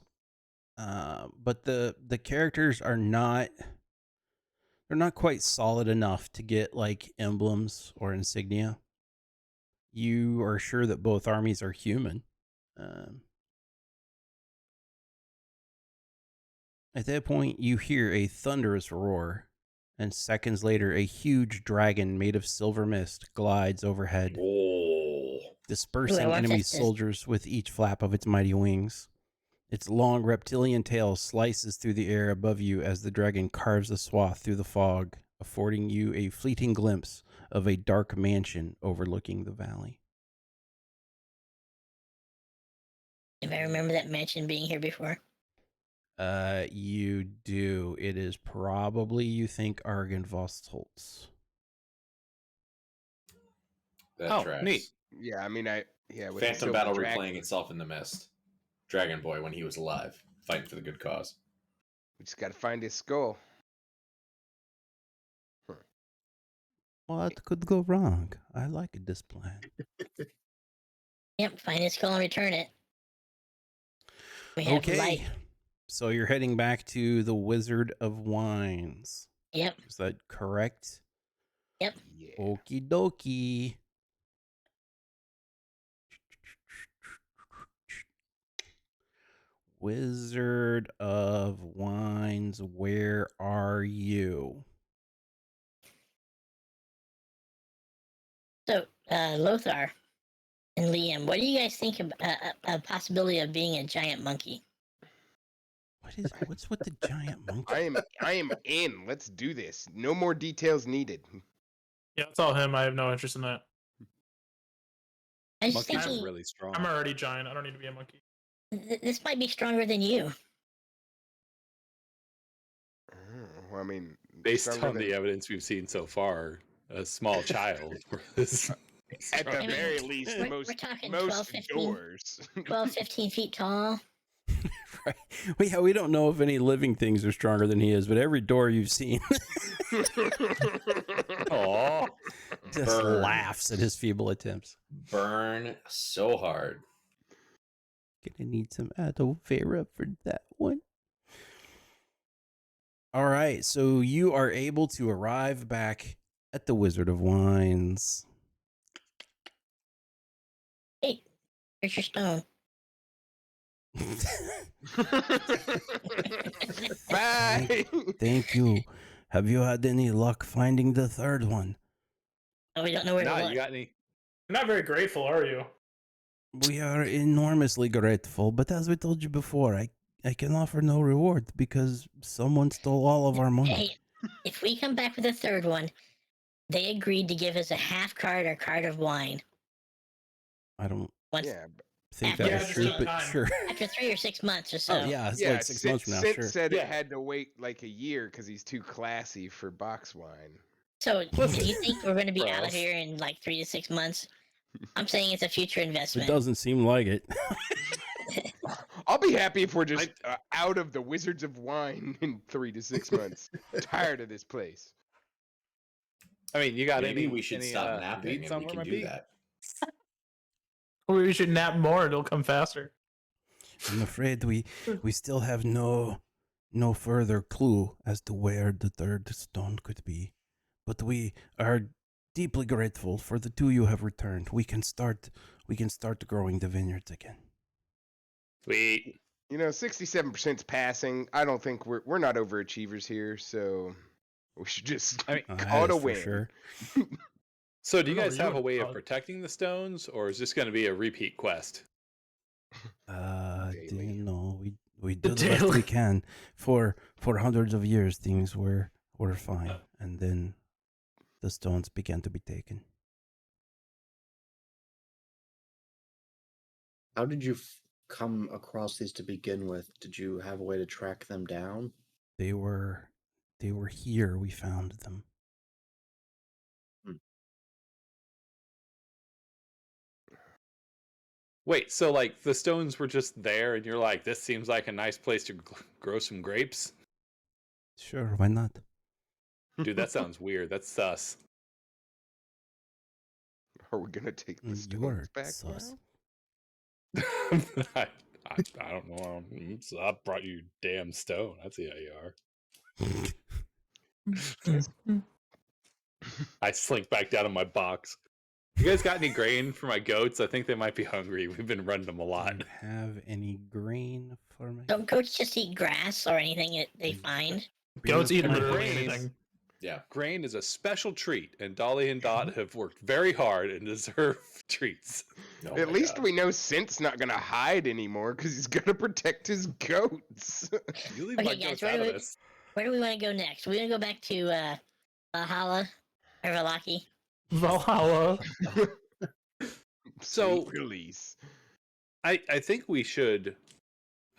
but the characters are not. They're not quite solid enough to get like emblems or insignia. You are sure that both armies are human. At that point, you hear a thunderous roar, and seconds later, a huge dragon made of silver mist glides overhead, dispersing watch enemy this. soldiers with each flap of its mighty wings. Its long reptilian tail slices through the air above you as the dragon carves a swath through the fog, affording you a fleeting glimpse of a dark mansion overlooking the valley. If I remember that mansion being here before. You do. It is probably, you think, Argynvostholtz. That tracks. Neat. Yeah, I mean, with the Phantom silver Battle dragon, replaying itself in the mist. Dragon Boy when he was alive, fighting for the good cause. We just got to find his skull. What could go wrong? I like this plan. Yep, find his skull and return it. We have Okay. light. So you're heading back to the Wizard of Wines. Yep. Is that correct? Yep. Yeah. Okie dokie. Wizard of Wines, where are you? So, Lothar and Liam, what do you guys think of a possibility of being a giant monkey? What's with the giant monkey? I am in. Let's do this. No more details needed. Yeah, it's all him. I have no interest in that. I just Monkeys think are really strong. I'm already giant. I don't need to be a monkey. this might be stronger than you. Well, I mean, Based stronger on than- the evidence we've seen so far, a small child is at the I mean, very least, we're most talking 12, most 15. doors. 12, 15 feet tall. Right. Well, yeah, we don't know if any living things are stronger than he is, but every door you've seen Aw. just Burn. laughs at his feeble attempts. Burn so hard. Gonna need some aloe vera for that one. All right, so you are able to arrive back at the Wizard of Wines. Hey, here's your stone. Bye. Thank you. Have you had any luck finding the third one? Oh, we don't know where to Nah, look. you got any? You're not very grateful, are you? We are enormously grateful, but as we told you before, I can offer no reward because someone stole all of our money. Hey, if we come back with a third one, they agreed to give us a half cart or cart of wine. I don't Once Yeah, think After that Yeah, was just true, in but time. sure. after 3 or 6 months or so. Oh, yeah, it's yeah. like 6 months from now, Sid sure. said Yeah. it had to wait like a year because he's too classy for box wine. So, do you think we're going to be out of Gross. here in like 3 to 6 months? I'm saying it's a future It investment. doesn't seem like it. I'll be happy if we're just out of the Wizards of Wine in 3 to 6 months. Tired of this place. I mean, you got Maybe any? we should any, stop napping leads and on we where can might do be? that. We should nap more. It'll come faster. I'm afraid we still have no further clue as to where the third stone could be. But we are deeply grateful for the two you have returned. We can start growing the vineyards again. Sweet. You know, 67%'s passing. I don't think we're not overachievers here, so we should just I mean, call it a That is for win. sure. So, do you I don't know guys what you have a would way call of it. protecting the stones, or is this going to be a repeat quest? Daily. You know, we The do the best we daily. can. For hundreds of years, things were fine, and then the stones began to be taken. How did you come across these to begin with? Did you have a way to track them down? They were here. We found them. Wait, so like the stones were just there, and you're like, this seems like a nice place to grow some grapes? Sure, why not? Dude, that sounds weird. That's sus. Are we gonna take the You stones are back sus. now? I don't know. Oops, I brought you damn stone. I see how you are. I slink back down in my box. You guys got any grain for my goats? I think they might be hungry. We've been running them a Do lot. you have any grain for me? Don't goats just eat grass or anything that they find? Goats eat Beautiful. literally Grains. anything. Yeah. Grain is a special treat, and Dolly and Dot have worked very hard and deserve treats. Oh At my least God. we know Scent's not gonna hide anymore because he's gonna protect his goats. You leave Okay, my guys, goats out of this. Where do we want to go next? We're going to go back to Valhalla or Valaki. Valhalla. So- Sweet release. I think we should.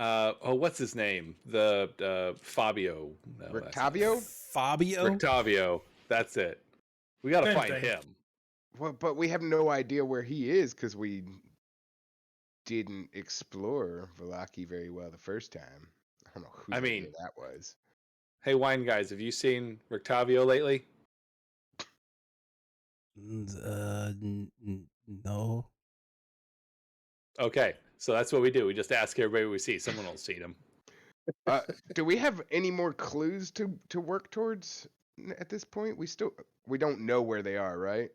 What's his name? The Fabio. No, that's not Rictavio? Fabio? Rictavio. That's it. We got to Same find thing. him. Well, but we have no idea where he is because we didn't explore Valaki very well the first time. I don't know whose I idea mean- that was. Hey, wine guys, have you seen Rictavio lately? No. Okay, so that's what we do. We just ask everybody we see. Someone will see him. Do we have any more clues to work towards? at this point? We don't know where they are, right?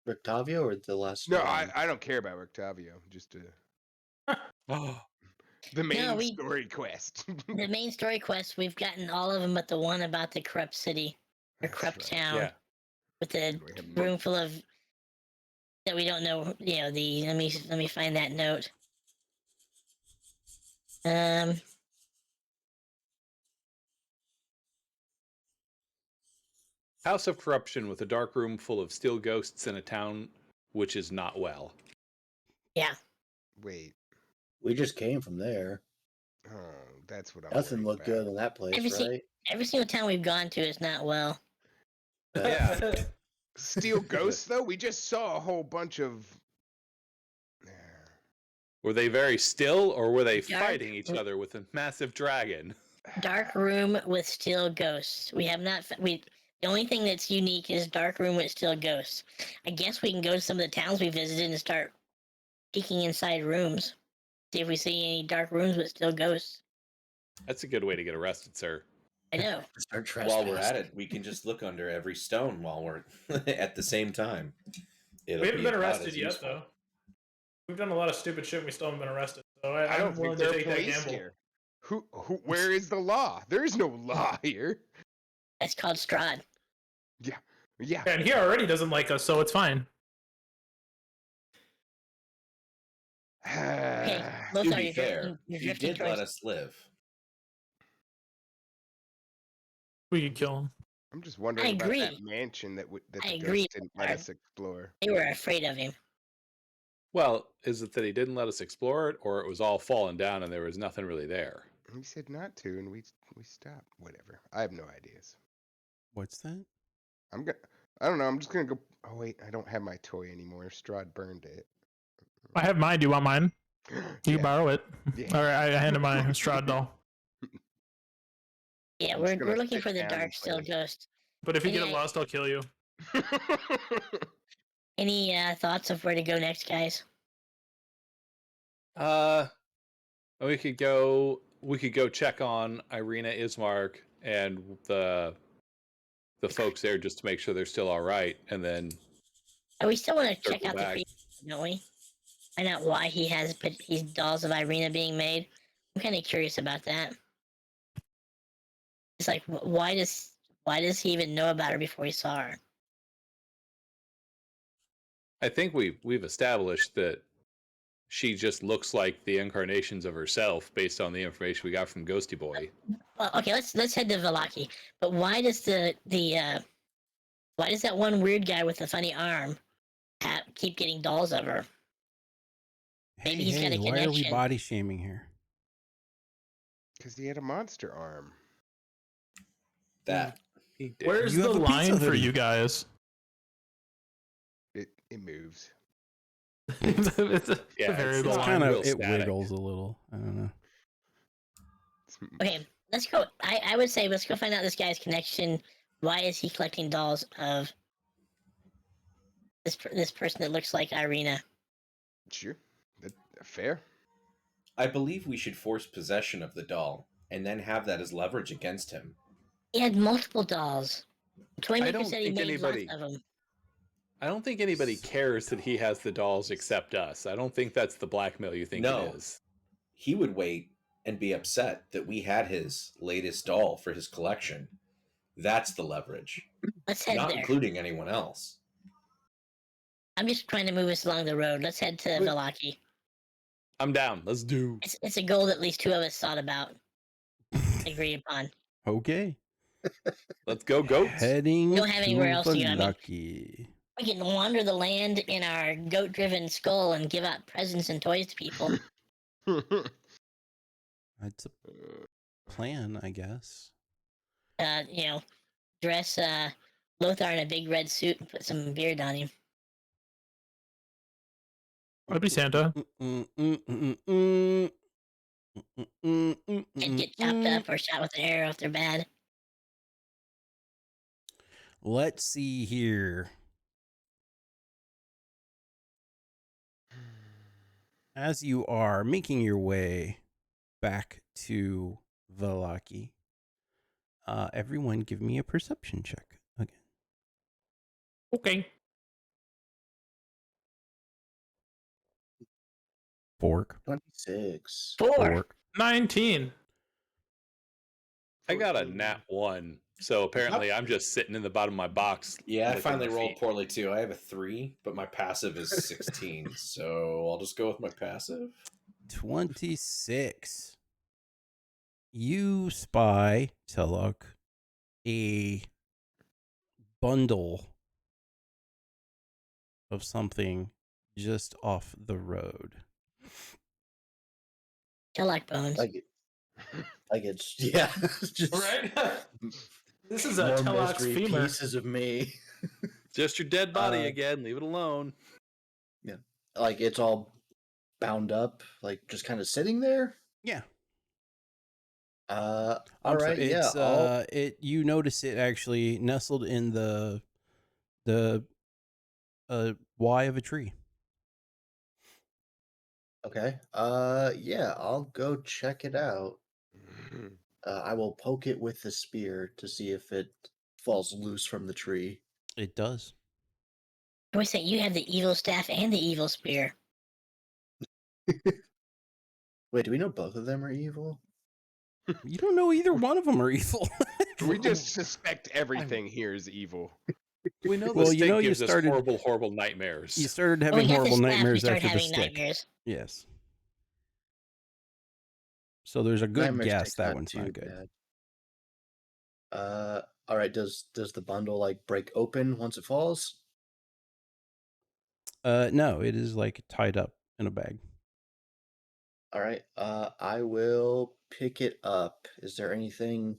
Rictavio or the last No, one? I don't care about Octavio. Just the main No, story quest. the main story quest, we've gotten all of them but the one about the corrupt city or That's corrupt right. town Yeah. with the We have room full of that we don't know. You know, the let me find that note. House of Corruption with a dark room full of steel ghosts in a town which is not well. Yeah. Wait. We just came from there. Oh, that's what I'm Nothing worried looked about. good in that place, Every, right? every single town we've gone to is not well. Yeah. Steel ghosts, though? We just saw a whole bunch of. Were they very still, or were they Dark. fighting each other with a massive dragon? Dark room with steel ghosts. We have not. The only thing that's unique is dark room with steel ghosts. I guess we can go to some of the towns we visited and start peeking inside rooms. See if we see any dark rooms with steel ghosts. That's a good way to get arrested, sir. I know. Start While we're at trespassing. it, we can just look under every stone while we're at the same time. It'll We haven't be been about arrested as yet, useful. though. We've done a lot of stupid shit and we still haven't been arrested. So I I'm don't willing think to there are take that police gamble. here. Where is the law? There is no law here. That's called Strahd. Yeah. And he already doesn't like us, so it's fine. Okay, To Lothar, be fair, you're he drifting did let towards. us live. We could kill him. I'm just wondering I about that agree. mansion that I the agree, ghost didn't let Lothar. us explore. They were afraid of him. Well, is it that he didn't let us explore it, or it was all fallen down and there was nothing really there? He said not to, and we stopped. Whatever. I have no ideas. What's that? I don't know. I'm just gonna go. Oh wait, I don't have my toy anymore. Strahd burned it. I have mine. Do you want mine? You Yeah. can borrow it. Yeah. All right, I handed my Strahd doll. Yeah, I'm we're just gonna looking sit for the down and dark steel play. ghost. But if you And get it yeah, lost, I'll kill you. Any thoughts of where to go next, guys? We could go check on Irina Ismark and the folks there just to make sure they're still all right, and then We still want to check circle out back. the priest, don't we? Find out why he has these dolls of Irina being made. I'm kind of curious about that. It's like, why does he even know about her before he saw her? I think we've established that she just looks like the incarnations of herself based on the information we got from Ghosty Boy. Well, okay, let's head to Vallaki. But why does why does that one weird guy with the funny arm keep getting dolls of her? Maybe he's got a why are we connection. body shaming here? Because he had a monster arm. That He did. Where's You the have a pizza line for hoodie. you guys? It moves. It's a Yeah, variable it's line. Kind real of, it static. wiggles a little. I don't know. Okay, let's go. I would say let's go find out this guy's connection. Why is he collecting dolls of this person that looks like Irina? Sure. Fair. I believe we should force possession of the doll and then have that as leverage against him. He had multiple dolls. Toymaker don't said he think made anybody- lots of them. I don't think anybody cares that he has the dolls except us. I don't think that's the blackmail you think No. it is. He would wait and be upset that we had his latest doll for his collection. That's the leverage, Let's head not there. including anyone else. I'm just trying to move us along the road. Let's head to Wait. Vallaki. I'm down. Let's do. It's a goal that at least two of us thought about, agreed upon. Okay. Let's go, goats. Heading We don't have anywhere to else to go. I mean, Vallaki. we can wander the land in our goat-driven skull and give out presents and toys to people. That's a plan, I guess. Dress Lothar in a big red suit and put some beard on him. I'd be Santa. And get chopped up or shot with an arrow if they're bad. Let's see here. As you are making your way back to Vallaki, Everyone give me a perception check again. Okay. Fork. 26. 4. Fork. 19. I got a 14. nat 1, so apparently I'm just sitting in the bottom of my box. Yeah, I licking finally my rolled feet. poorly too. I have a 3, but my passive is 16, so I'll just go with my passive. 26. You spy, Teloch, a bundle of something just off the road. Teloch bones. Like it's yeah, just Right? This is a more Teloch's mystery femur. pieces of me. Just your dead body Uh, again. Leave it alone. Yeah, like it's all bound up, like just kind of sitting there. Yeah. All I'm right, sorry. yeah. It's you notice it actually nestled in the Y of a tree. Okay. Yeah, I'll go check it out. I will poke it with the spear to see if it falls loose from the tree. It does. I always say you have the evil staff and the evil spear. Wait, do we know both of them are evil? You don't know either one of them are evil. We just suspect everything here is evil. We know the Well, stick you know you gives started- us horrible, horrible nightmares. You started When we having got the horrible staff, we nightmares started after the having stick. nightmares. Yes. So there's a good Nightmare guess stick's that not one's too not good. bad. All right. Does the bundle like break open once it falls? No, it is like tied up in a bag. All right. I will pick it up. Is there anything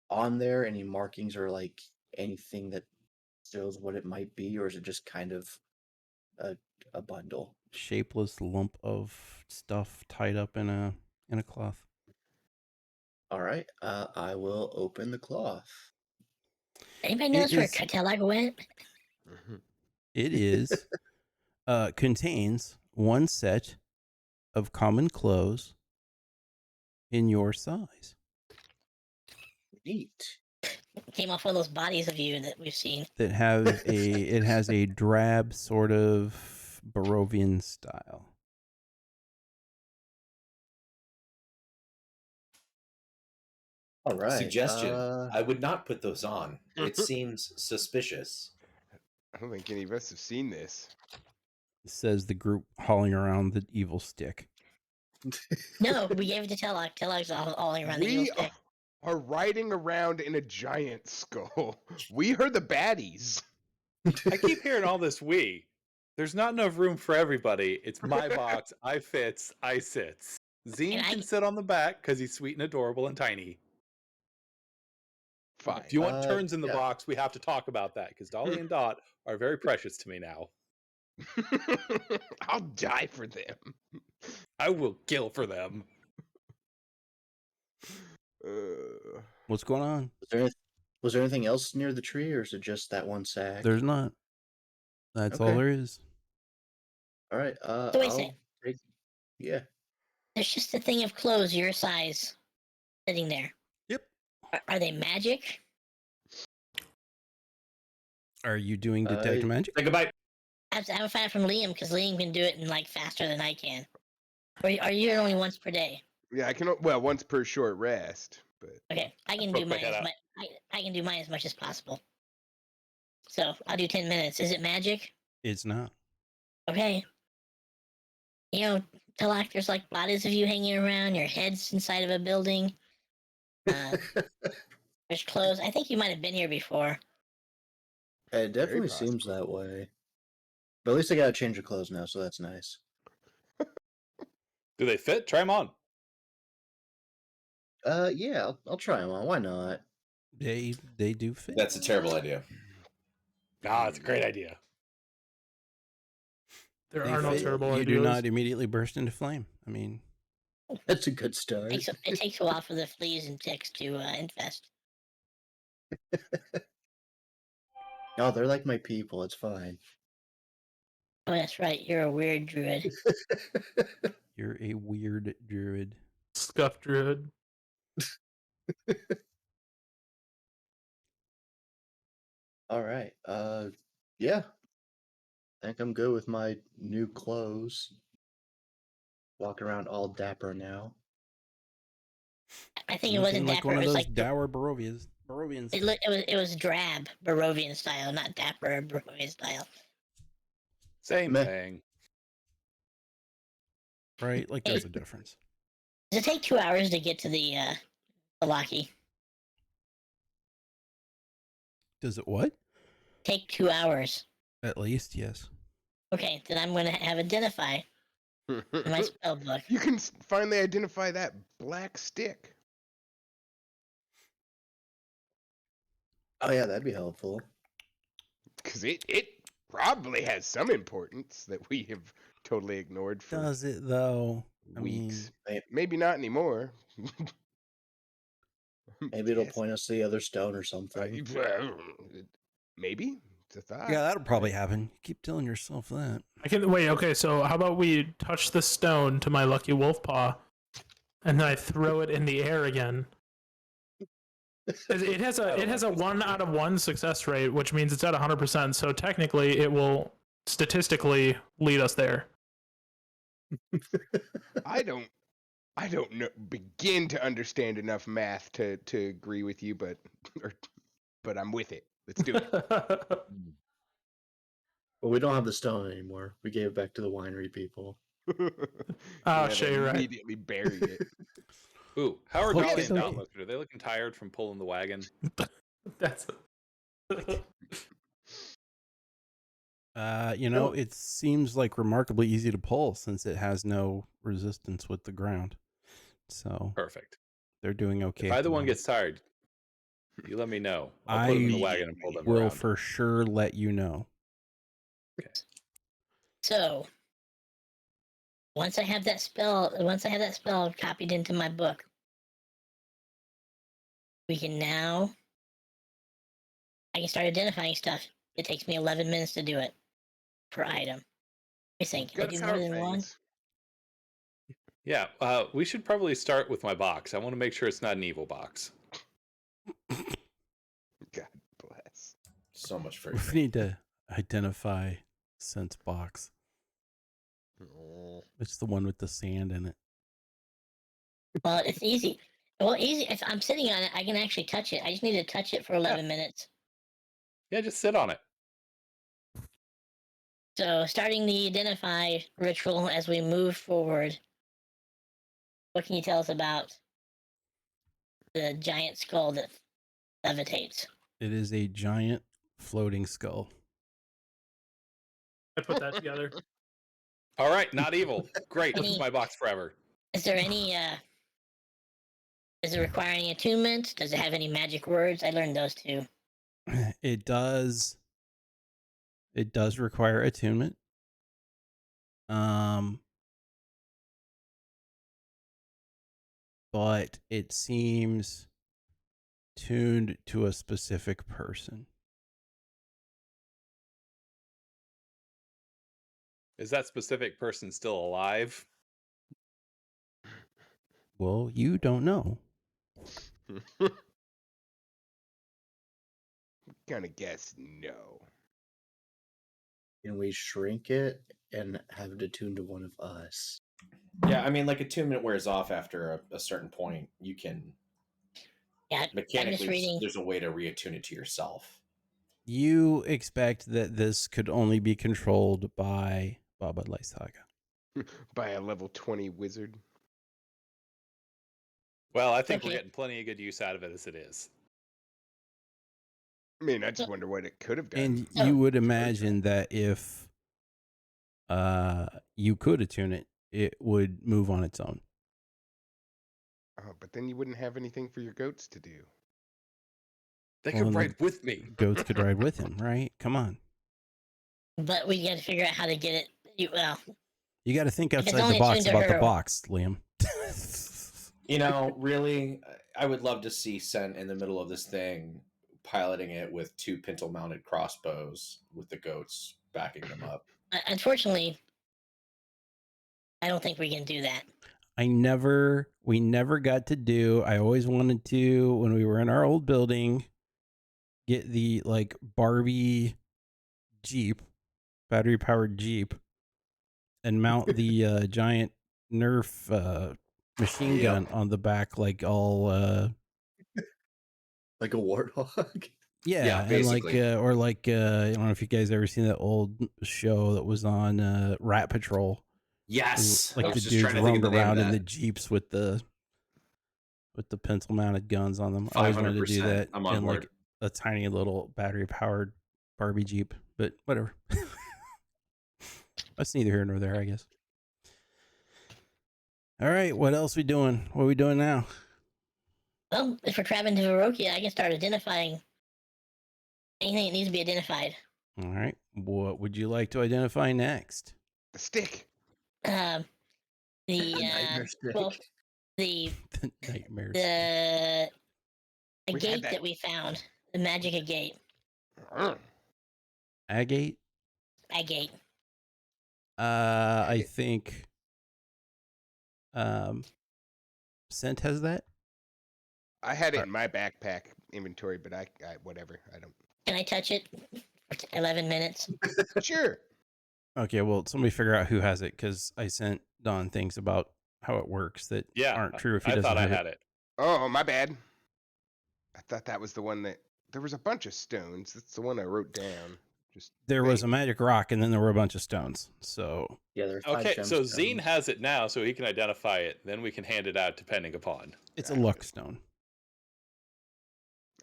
on there? Any markings or like anything that shows what it might be, or is it just kind of a bundle? Shapeless lump of stuff tied up in a cloth. All right. I will open the cloth. Anybody It knows where is- Teloch went? It is contains one set of common clothes in your size Neat. Came off one of those bodies of you that we've seen. that have it has a drab sort of Barovian style. All right. Suggestion: I would not put those on. It seems suspicious. I don't think any of us have seen this. Says the group hauling around the evil stick. No, we gave it to Teloch. Teloch's all around the evil We stick. are riding around in a giant skull. We are the baddies. I keep hearing all this we. There's not enough room for everybody. It's my box. I fits. I sits. Zeen And I- can sit on the back because he's sweet and adorable and tiny. Fine. If you want turns in the yeah. box, we have to talk about that because Dolly and Dot are very precious to me now. I'll die for them. I will kill for them. What's going on? Was there anything else near the tree, or is it just that one sack? There's not. That's all Okay. there is. All right. So wait a second. Yeah. There's just a thing of clothes your size sitting there. Yep. Are they magic? Are you doing detect magic? Say goodbye. I have to find out from Liam because Liam can do it in like faster than I can. Or are you here only once per day? Yeah, I can. Well, once per short rest, but Okay, I can Poke do my mine head as out. much. I can do mine as much as possible. So I'll do 10 minutes. Is it magic? It's not. Okay. You know, Teloch, there's like bodies of you hanging around. Your head's inside of a building. There's clothes. I think you might have been here before. It definitely possible. seems that way. But at least I got to change of clothes now, so that's nice. Do they fit? Try them on. Yeah, I'll try them on. Why not? They do fit. That's a terrible idea. Ah, it's a great idea. There They are no fit. terrible You ideas. do not immediately burst into flame. I mean, That's a good start. It takes a while for the fleas and ticks to infest. No, they're like my people. It's fine. Oh, that's right. You're a weird druid. you're a weird druid. Scuff druid. All right. Yeah. I think I'm good with my new clothes. Walk around all dapper now. I think it Looking wasn't like dapper. one It of was those like dour Barovians. it was drab Barovian style, not dapper Barovian style. Same Meh. thing. Right? Like there's a difference. Does it take 2 hours to get to the Locky? Does it what? Take 2 hours. At least, yes. Okay, then I'm gonna have identify in my spell book. You can finally identify that black stick. Oh yeah, that'd be helpful. Because it probably has some importance that we have totally ignored for Does it though? weeks. I mean, Maybe not anymore. maybe it'll Yes. point us to the other stone or something. Maybe. It's a thought. Yeah, that'll probably happen. You keep telling yourself that. I can wait. Okay, so how about we touch the stone to my lucky wolf paw, and then I throw it in the air again. It has a 1 out of 1 success rate, which means it's at 100%. So technically, it will statistically lead us there. I don't know, begin to understand enough math to agree with you, but I'm with it. Let's do it. Well, we don't have the stone anymore. We gave it back to the winery people. Oh, they Shay, right. immediately buried it. Ooh, how are Okay, Dolly and okay. Dot looking? Are they looking tired from pulling the wagon? That's It seems like remarkably easy to pull since it has no resistance with the ground. So Perfect. they're doing okay. If at either the one moment. gets tired, you let me know. I'll put them in the wagon and pull them will around. for sure let you know. So once I have that spell copied into my book, I can start identifying stuff. It takes me 11 minutes to do it per item. What do you think? Can I Gotta do more count than one? things. Yeah, we should probably start with my box. I want to make sure it's not an evil box. God bless. So much for We need to identify sense box. Oh. It's the one with the sand in it. Well, it's easy. Well, easy. If I'm sitting on it, I can actually touch it. I just need to touch it for 11 minutes. Yeah, just sit on it. So, starting the identify ritual as we move forward, what can you tell us about the giant skull that levitates? It is a giant floating skull. I put that together. All right, not evil. Great. This is Any- my box forever. Is there any, does it require any attunement? Does it have any magic words? I learned those too. It does require attunement. But it seems tuned to a specific person. Is that specific person still alive? Well, you don't know. Gonna guess no. Can we shrink it and have it attuned to one of us? Yeah, I mean, like attunement wears off after a certain point. You can Yeah, I'm just mechanically, reading. there's a way to reattune it to yourself. You expect that this could only be controlled by Baba Lysaga. By a level 20 wizard. Well, I think we're Okay. getting plenty of good use out of it as it is. I mean, I just wonder what it could have done. And Oh. you would imagine that if you could attune it, it would move on its own. Oh, but then you wouldn't have anything for your goats to do. They Well, could then ride with me. Goats could ride with him, right? Come on. But we got to figure out how to get it. Well, You got to think If it's outside only the box attuned to about the her- box, Liam. You know, really, I would love to see Sen in the middle of this thing, piloting it with 2 pintle-mounted crossbows with the goats backing them up. unfortunately, I don't think we can do that. we never got to do. I always wanted to, when we were in our old building, get the like Barbie Jeep, battery powered Jeep, and mount the giant Nerf machine Yep. gun on the back, like all Like a warthog. yeah, and like basically. or like I don't know if you guys ever seen that old show that was on Rat Patrol. Yes. Like I the was just dudes trying to think of roamed the name around of in the that. Jeeps with the pencil mounted guns on them. I always wanted to do 500%. that I'm on in board. like a tiny little battery powered Barbie Jeep, but whatever. That's neither here nor there, I guess. All right, what else we doing? What are we doing now? Well, if we're traveling to Barovia, I can start identifying anything that needs to be identified. All right, what would you like to identify next? The stick. The Nightmare stick. well, the The nightmare. a We've had gate that. that we found, the magic gate, Agate. a gate. I think Scent has that. I had it in my backpack inventory, but I whatever. I don't. Can I touch it for 11 minutes? Sure. Okay, well, somebody figure out who has it, because I sent Don things about how it works that Yeah, aren't true if he I doesn't thought I have had it. Oh, my bad. I thought that was the one that there was a bunch of stones. That's the one I wrote down. Just There was a bang. magic rock, and then there were a bunch of stones. So Yeah, there's 5 Okay, so gemstones. Zeen has it now, so he can identify it. Then we can hand it out depending upon. it's a luck stone.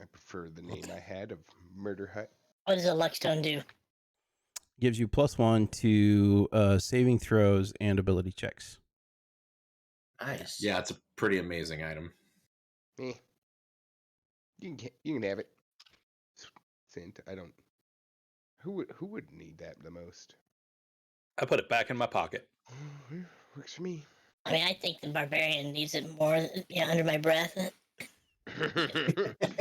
I prefer the name I had of Murder Hut. What does a luckstone do? Gives you +1 to saving throws and ability checks. Nice. Yeah, it's a pretty amazing item. Eh. You can have it. Sent. I don't. Who would need that the most? I put it back in my pocket. Works for me. I mean, I think the barbarian needs it more. Yeah, under my breath.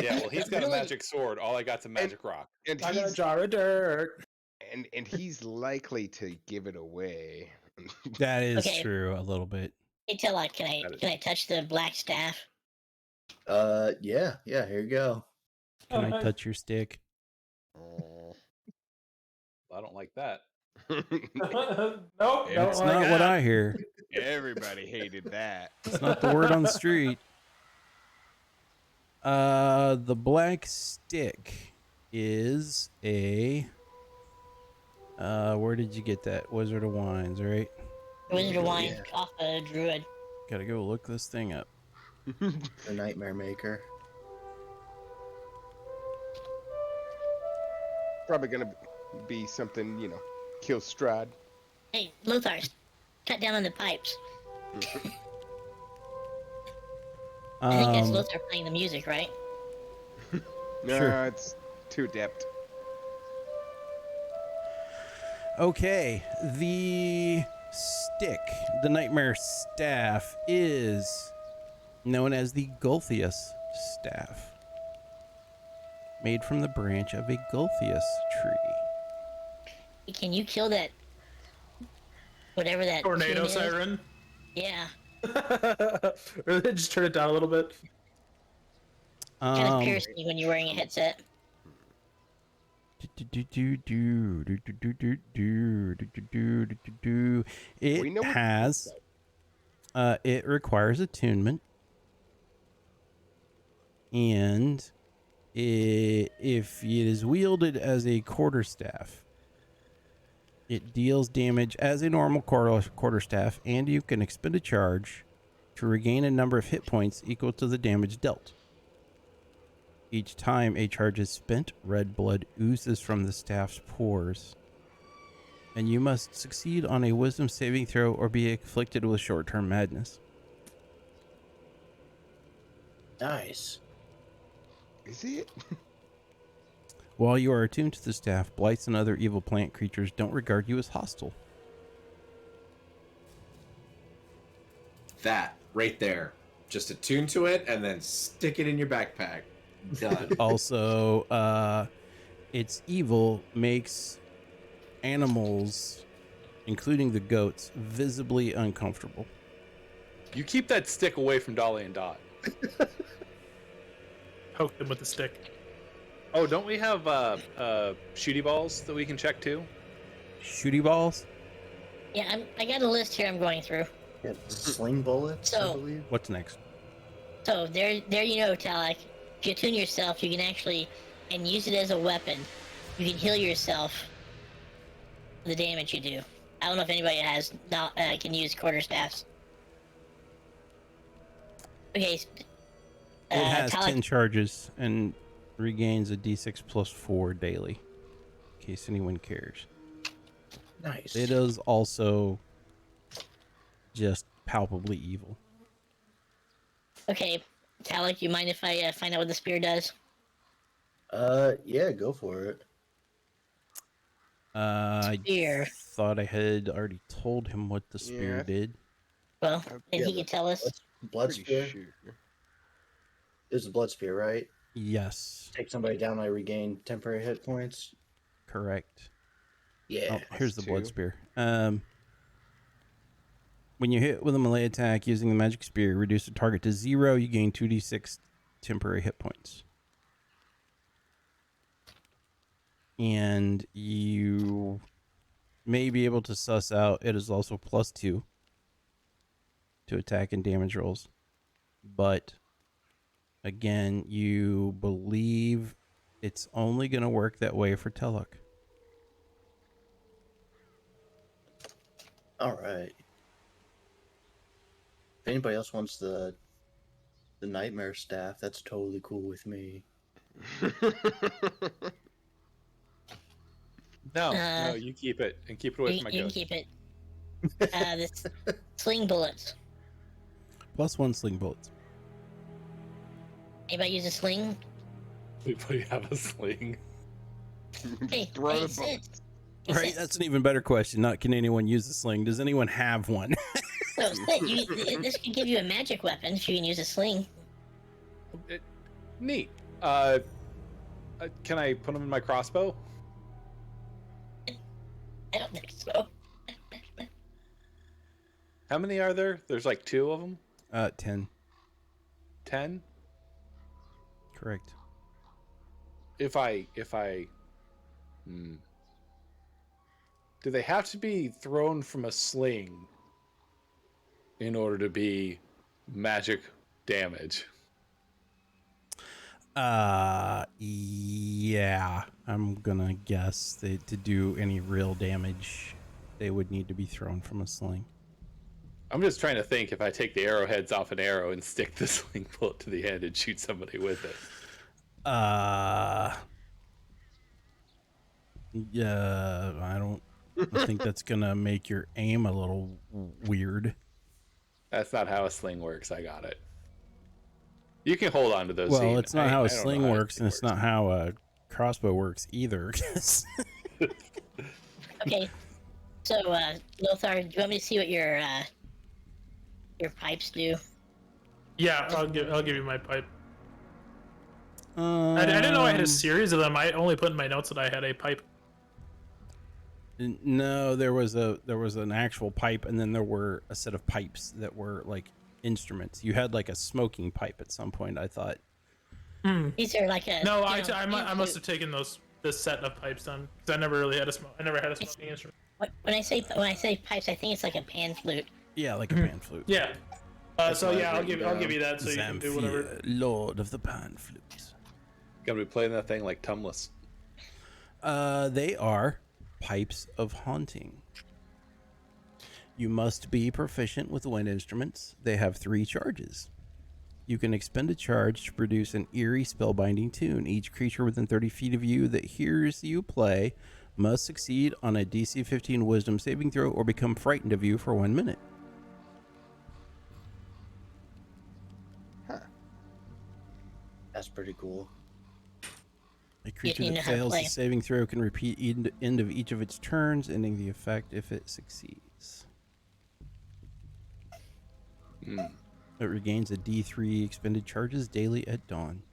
Yeah, well, he's got a Really? magic sword. All I got's a magic rock. and I got a he's jar of dirt. and he's likely to give it away. That is Okay. true, a little bit. Hey, Teloch, can That is- I touch the black staff? Yeah, here you go. Can I touch your stick? Oh. I don't like that. Nope. That's not what I hear. Everybody hated that. It's not the word on the street. The black stick is a. Where did you get that? Wizard of Wines, right? Wizard of Wine Yeah. off a druid. Gotta go look this thing up. The Nightmare Maker. Probably gonna be something, kill Strahd. Hey, Lothar, cut down on the pipes. I think that's Lothar playing the music, right? No, Sure. it's too adept. Okay, the stick, the nightmare staff, is known as the Gulthius staff, made from the branch of a Gulthius tree. Can you kill that? Whatever that Tornado tune is? siren. Yeah. Or they just turn it down a little bit. Kind of piercing when you're wearing a headset. We know It what- has. It requires attunement, and if it is wielded as a quarterstaff, it deals damage as a normal quarterstaff, and you can expend a charge to regain a number of hit points equal to the damage dealt. Each time a charge is spent, red blood oozes from the staff's pores, and you must succeed on a wisdom saving throw or be afflicted with short-term madness. Nice. Is it? While you are attuned to the staff, blights and other evil plant creatures don't regard you as hostile. That right there. Just attune to it and then stick it in your backpack. Done. Also, its evil makes animals, including the goats, visibly uncomfortable. You keep that stick away from Dolly and Dot. Poke them with the stick. Oh, don't we have shooty balls that we can check too? Shooty balls? Yeah, I got a list here I'm going through. Yeah, sling bullets, I So- believe. What's next? So there you know, Teloch. If you attune yourself, you can actually and use it as a weapon. You can heal yourself for the damage you do. I don't know if anybody can use quarterstaffs. Okay. It has Teloch, 10 charges and regains a d6 plus 4 daily, in case anyone cares. Nice. It is also just palpably evil. Okay, Teloch, you mind if I find out what the spear does? Yeah, go for it. I Spear. thought I had already told him what the spear Yeah. did. Well, and Yeah, he can tell us. Blood Pretty spear. sure. There's a blood spear, right? Yes, Take somebody down, I regain temporary hit points. correct. Yeah. Oh, here's the blood two. spear. When you hit with a melee attack using the magic spear, reduce the target to 0. You gain 2d6 temporary hit points. And you may be able to suss out it is also +2 to attack and damage rolls. But again, you believe it's only going to work that way for Teloch. All right. If anybody else wants the nightmare staff, that's totally cool with me. No, Uh, no, you keep it and keep it away You, from my you can ghost. keep it. This sling bullets. +1 sling bullets. Anybody use a sling? We have a sling. Hey, Throw hey, the it says- bullets. it Right, says- that's an even better question. Not can anyone use a sling? Does anyone have one? No, this could give you a magic weapon if you can use a sling. Neat. Can I put them in my crossbow? I don't think so. How many are there? There's like 2 of them. 10. 10. Correct. If I, do they have to be thrown from a sling in order to be magic damage? Yeah. I'm gonna guess that to do any real damage, they would need to be thrown from a sling. I'm just trying to think if I take the arrowheads off an arrow and stick the sling bullet to the end and shoot somebody with it. Yeah, I think that's gonna make your aim a little weird. That's not how a sling works. I got it. You can hold on to those. Well, Zeen. it's not how I a don't know sling how works, and it's works. not how a crossbow works either. Okay. So, Lothar, do you want me to see what your pipes do? Yeah, I'll give you my pipe. I didn't know I had a series of them. I only put in my notes that I had a pipe. No, there was an actual pipe, and then there were a set of pipes that were like instruments. You had like a smoking pipe at some point, I thought. These are like a. No, you know, I must have taken this set of pipes then, because I never really had a smoking instrument. When I say pipes, I think it's like a pan flute. Yeah, like a pan flute. Yeah. So what yeah, I've I'll give written you that so you can do whatever. Zamfir, Lord of the Pan Flutes. Gonna be playing that thing like Tumless. They are pipes of haunting. You must be proficient with wind instruments. They have 3 charges. You can expend a charge to produce an eerie spellbinding tune. Each creature within 30 feet of you that hears you play must succeed on a DC 15 wisdom saving throw or become frightened of you for 1 minute. That's pretty cool. A creature you know that how to fails play. the saving throw can repeat end of each of its turns, ending the effect if it succeeds. It regains a D3 expended charges daily at dawn.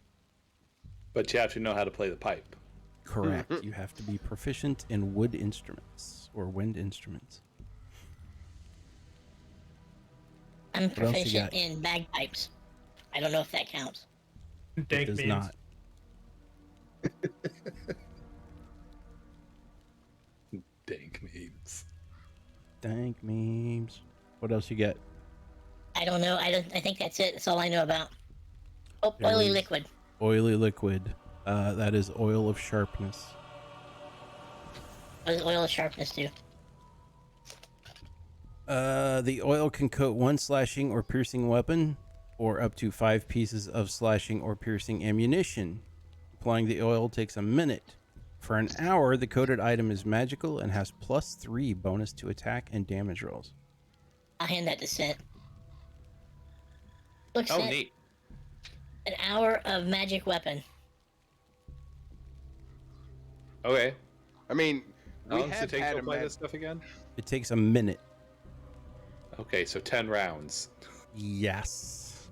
But you have to know how to play the pipe. Correct. You have to be proficient in wood instruments or wind instruments. I'm What else you proficient got? in bagpipes. I don't know if that counts. It Dank does memes. not. Dank memes. Dank memes. What else you got? I don't know. I think that's it. That's all I know about. Oh, There oily is liquid. Oily liquid. That is oil of sharpness. What does oil of sharpness do? The oil can coat one slashing or piercing weapon, or up to 5 pieces of slashing or piercing ammunition. Applying the oil takes a minute. For an hour, the coated item is magical and has +3 bonus to attack and damage rolls. I'll hand that to Sent. Look, Oh, Sent, neat. an hour of magic weapon. Okay. I mean, How we long does it have take had to a apply this stuff again? It takes a minute. Okay, so 10 rounds. Yes.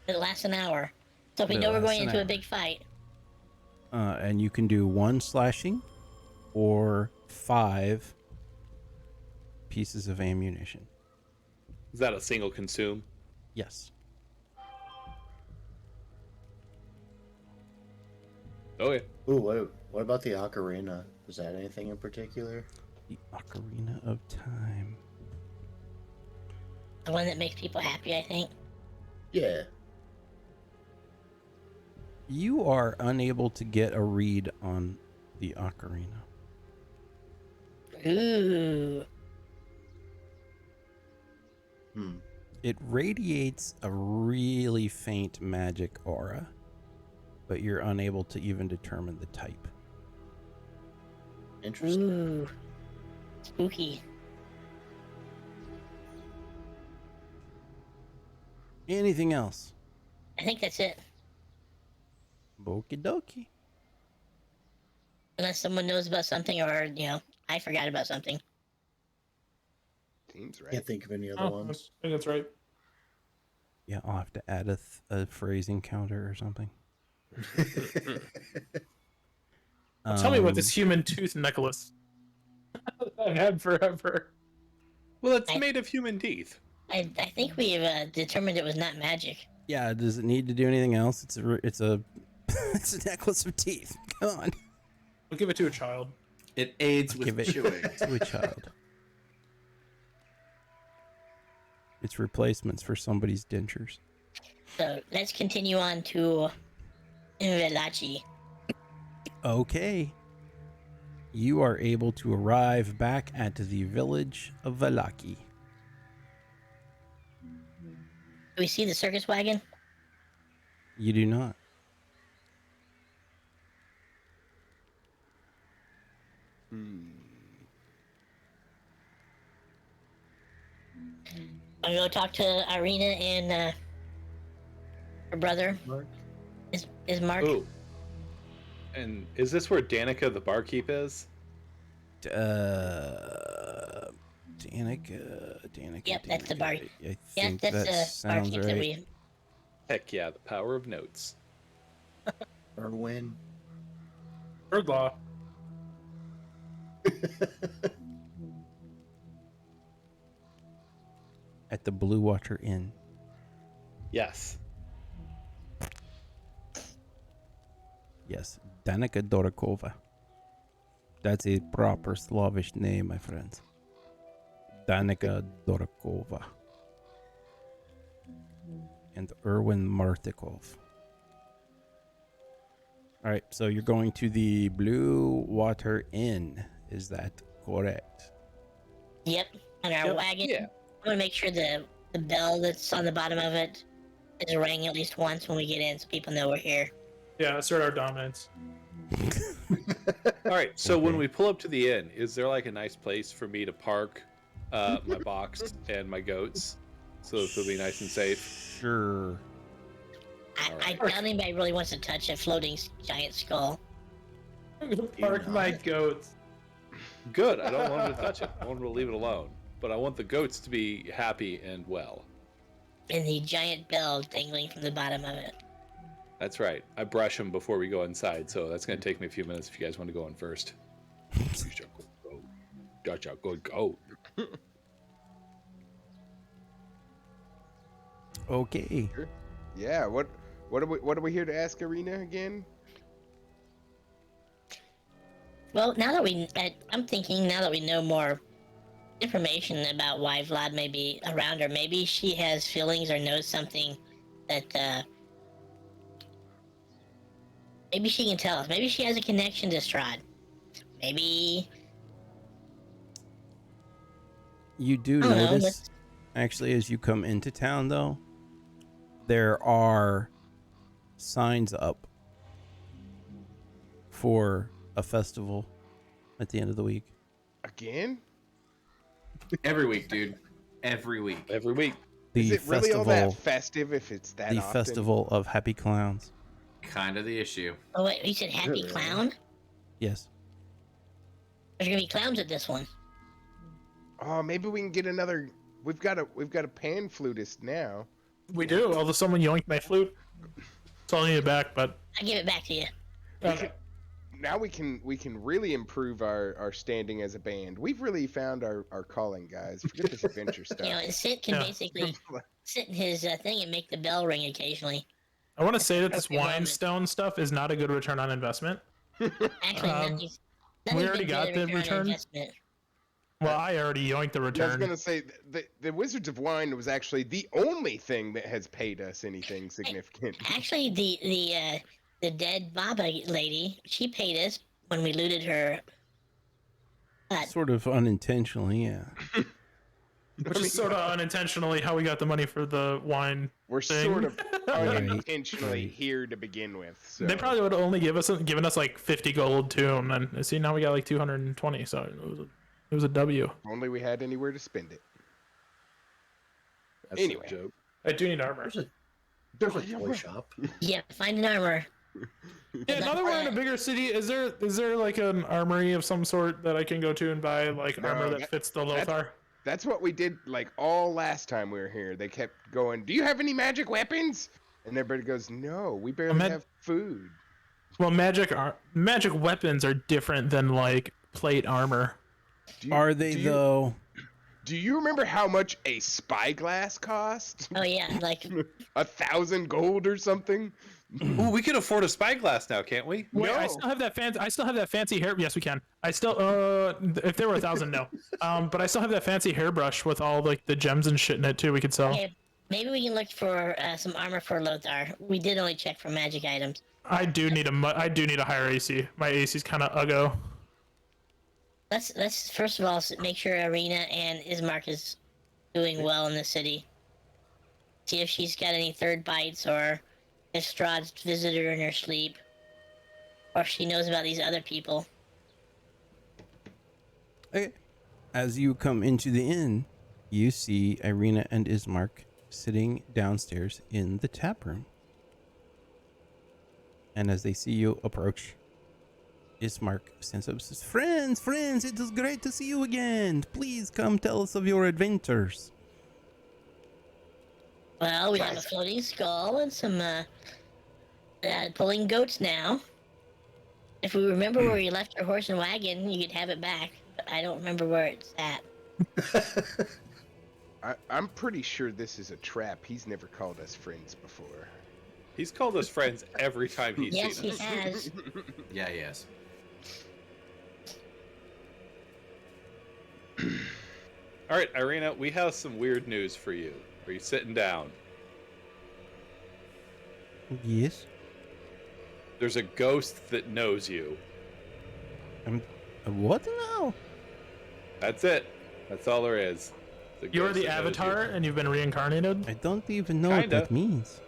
It lasts an hour. So if we It know we're lasts going an into hour. a big fight, And you can do 1 slashing or 5 pieces of ammunition. Is that a single consume? Yes. Okay. Ooh, what about the ocarina? Is that anything in particular? The Ocarina of Time. the one that makes people happy, I think. Yeah. You are unable to get a read on the Ocarina. Ooh. It radiates a really faint magic aura, but you're unable to even determine the type. Interesting. Ooh. Spooky. Anything else? I think that's it. Okie dokie. Unless someone knows about something or, I forgot about something. Seems right. Can't think of any other Oh, I ones. think that's right. Yeah, I'll have to add a phrasing counter or something. Tell me about this human tooth necklace I've had forever. Well, it's I- made of human teeth. I think we've determined it was not magic. Yeah, does it need to do anything else? It's a it's a necklace of teeth. Come on. I'll give it to a child. It aids Give with it chewing. to a child. It's replacements for somebody's dentures. So let's continue on to Velachi. Okay. You are able to arrive back at the village of Valaki. Do we see the circus wagon? You do not. I'm gonna go talk to Irina and her brother. Mark? Is Mark? Ooh. And is this where Danica the barkeep is? Danica. Yep, that's the Danica. bar. I Yeah, think that's that the sounds barkeep right. that we. Heck yeah, the power of notes. Erwin. Bird law. At the Blue Water Inn. Yes. Yes, Danica Dorakova. That's a proper Slavish name, my friends. Danica Dorakova. And Erwin Martikov. All right, so you're going to the Blue Water Inn. Is that correct? Yep, on our Yep, wagon. yeah. I want to make sure the bell that's on the bottom of it is ringing at least once when we get in, so people know we're here. Yeah, assert our dominance. All right, so when Okay. we pull up to the inn, is there like a nice place for me to park my box and my goats so this will be nice and safe? Sure. I doubt anybody really wants to touch a floating giant skull. I'm gonna park my goats. Good, I don't want them to touch it. I want them to leave it alone. But I want the goats to be happy and well. And the giant bell dangling from the bottom of it. That's right. I brush them before we go inside, so that's going to take me a few minutes if you guys want to go in first. Such a good goat. Such a good goat. Okay. Sure. Yeah. What are we here to ask Arena again? Well, I'm thinking now that we know more information about why Vlad may be around her, maybe she has feelings or knows something that maybe she can tell us. Maybe she has a connection to Strahd. Maybe You do I don't know. notice, actually, as you come into town, though, there are signs up for a festival at the end of the week. Again? Every week, dude. Every week. Every week. Is The it really all festival, that festive if it's that the often? festival of happy clowns. Kind of the issue. Oh wait, you said happy Really? clown? Yes. There's gonna be clowns at this one. Oh, maybe we can get another. We've got a pan flutist now. We do. Although someone yoinked my flute. So I'll need it back, but I give it back to you. Now we can really improve our standing as a band. We've really found our calling, guys. Forget this adventure stuff. You know, and Sid can Yeah. basically sit in his thing and make the bell ring occasionally. I want to say that this Okay, moment. wine stone stuff is not a good return on investment. Actually, nothing's we already been got good the on return. investment. Well, I already yoinked the I was return. gonna say the Wizards of Wine was actually the only thing that has paid us anything significant. Actually, the dead Baba lady, she paid us when we looted her. Sort of unintentionally, yeah. Which is sort of unintentionally how we got the money for the wine. We're thing. sort of Right, unintentionally right. here to begin with. So. They probably would have only given us like 50 gold too, and then see now we got like 220. So it was a W. If only we had anywhere to spend it. That's Anyway. a joke. I do need armor. There's a toy shop. Yeah, find an armor. Yeah, now that we're in a bigger city, is there like an armory of some sort that I can go to and buy like No, armor that fits the Lothar? That's what we did like all last time we were here. They kept going, "Do you have any magic weapons?" And everybody goes, "No, we barely have food." Well, magic weapons are different than like plate armor. Are they, though? Do you remember how much a spyglass cost? Oh yeah, like 1,000 gold or something? Ooh, we can afford a spyglass now, can't we? Wait, I No. still have that fancy hair. Yes, we can. I still if there were 1,000, no. But I still have that fancy hairbrush with all like the gems and shit in it too. We could sell. okay, maybe we can look for some armor for Lothar. We did only check for magic items. I do need a higher AC. My AC's kind of uggo. Let's first of all make sure Arena and Ismark is doing well in the city. See if she's got any third bites, or if Strahd's visited her in her sleep, or if she knows about these other people. Okay. As you come into the inn, you see Irina and Ismark sitting downstairs in the tap room. And as they see you approach, Ismark stands up and says, Friends, it is great to see you again. Please come tell us of your adventures. Well, we have a floating skull and some pulling goats now. If we remember where you left your horse and wagon, you could have it back. But I don't remember where it's at. I'm pretty sure this is a trap. He's never called us friends before. He's called us friends every time he's Yes, seen he us. has. Yeah, yes. All right, Irina, we have some weird news for you. Are you sitting down? Yes. There's a ghost that knows you. What now? That's it. That's all there is. It's a You're ghost the that knows Avatar, and you've been reincarnated. I don't even know what Kinda. that means.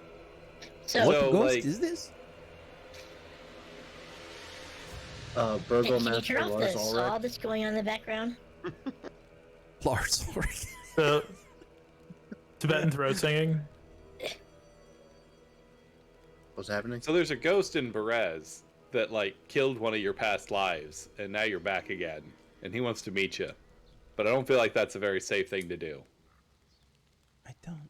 So, What So, ghost like- is this? can you Burgomaster turn off Lars the saw Ulrich. that's going on in the background? Lars Ulrich. The Tibetan throat singing. What's happening? So there's a ghost in Berez that like killed one of your past lives, and now you're back again, and he wants to meet you. But I don't feel like that's a very safe thing to do. I don't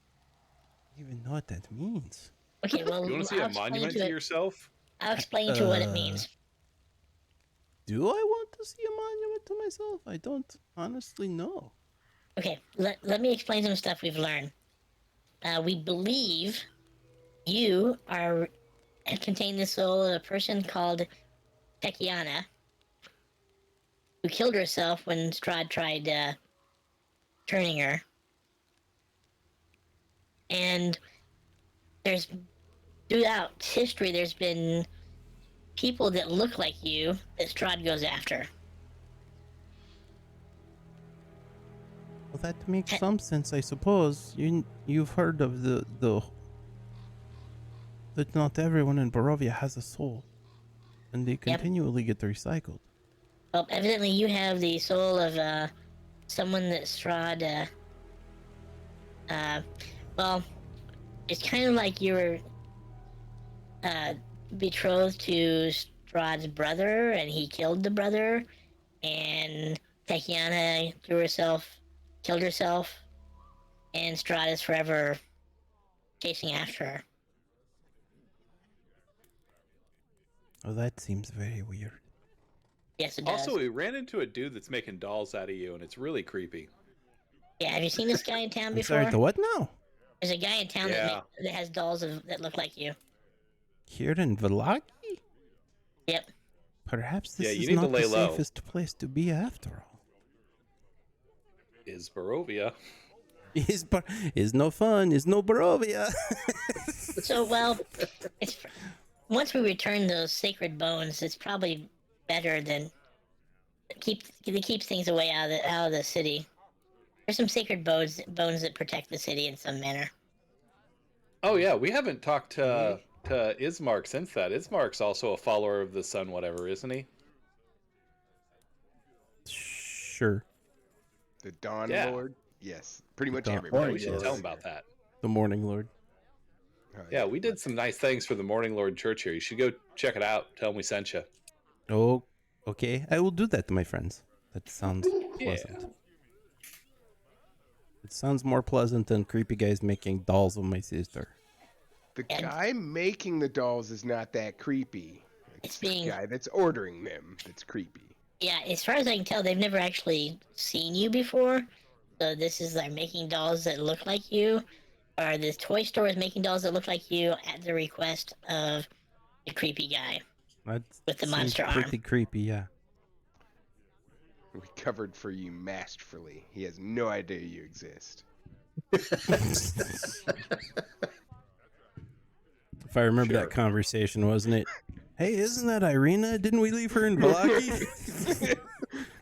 even know what that means. Okay, well, You want to see I'll a explain monument to it. yourself? I'll explain to what it means. Do I want to see a monument to myself? I don't honestly know. Okay, let me explain some stuff we've learned. we believe you are contain the soul of a person called Tekiana, who killed herself when Strahd tried turning her. And there's throughout history, there's been people that look like you that Strahd goes after. Well, that makes some sense, I suppose. You've heard of the that not everyone in Barovia has a soul, and they continually get recycled. Well, evidently you have the soul of someone that Strahd. Well, it's kind of like you were betrothed to Strahd's brother, and he killed the brother, and Tatiana killed herself, and Strahd is forever chasing after her. Oh, that seems very weird. Yes, it does. Also, we ran into a dude that's making dolls out of you, and it's really creepy. Yeah, have you seen this guy in town I'm before? sorry, the what now? There's a guy in town that has dolls that look like you. Here in Villagi? Yep. Perhaps this you is need to not lay the low. safest place to be after all. Is Barovia. Is no fun, is no Barovia. So, well, once we return those sacred bones, it's probably better than it keeps things away out of the city. There's some sacred bones that protect the city in some manner. Oh yeah, we haven't talked to Ismark since that. Ismark's also a follower of the sun, whatever, isn't he? Sure. The Dawn Yeah. Lord? Yes. Pretty much Dawn- everybody. Yeah, we should Lord. tell him about that. The Morning Lord. Oh, Yeah, we did some nice things for the Morning Lord Church here. You should go check it out. Tell him we sent you. Oh, okay. I will do that, my friends. That sounds pleasant. It sounds more pleasant than creepy guys making dolls of my sister. The guy making the dolls is not that creepy. It's the guy that's ordering them that's creepy. Yeah, as far as I can tell, they've never actually seen you before. So this is like making dolls that look like you, or this toy store is making dolls that look like you at the request of the creepy guy That with the seems monster arm. pretty creepy, yeah. We covered for you masterfully. He has no idea you exist. If I remember that conversation, wasn't it? Hey, isn't that Irina? Didn't we leave her in Villagi?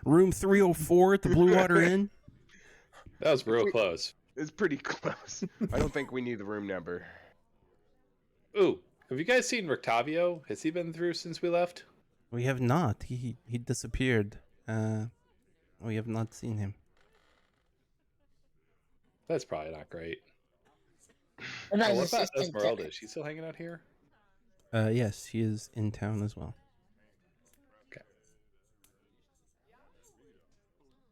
Room 304 at the Blue Water Inn? That was real close. It's pretty close. I don't think we need the room number. Ooh, have you guys seen Rictavio? Has he been through since we left? We have not. He disappeared. We have not seen him. That's probably not great. What about Oh, his what about assistant? Esmeralda? Is she still hanging out here? Yes, he is in town as well. Okay.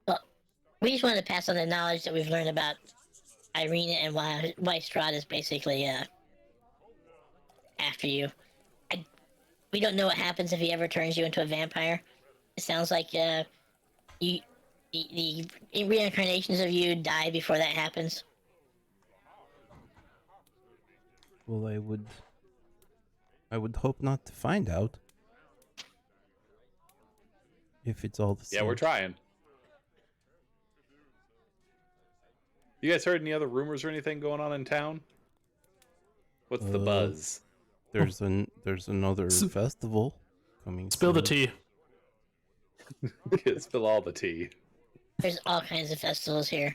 Well, we just wanted to pass on the knowledge that we've learned about Irina and why Strahd is basically after you. We don't know what happens if he ever turns you into a vampire. It sounds like the reincarnations of you die before that happens. Well, I would hope not to find out. If it's all the same. Yeah, we're trying. You guys heard any other rumors or anything going on in town? What's the buzz? There's another festival coming. Spill the soon. tea. Spill all the tea. There's all kinds of festivals here.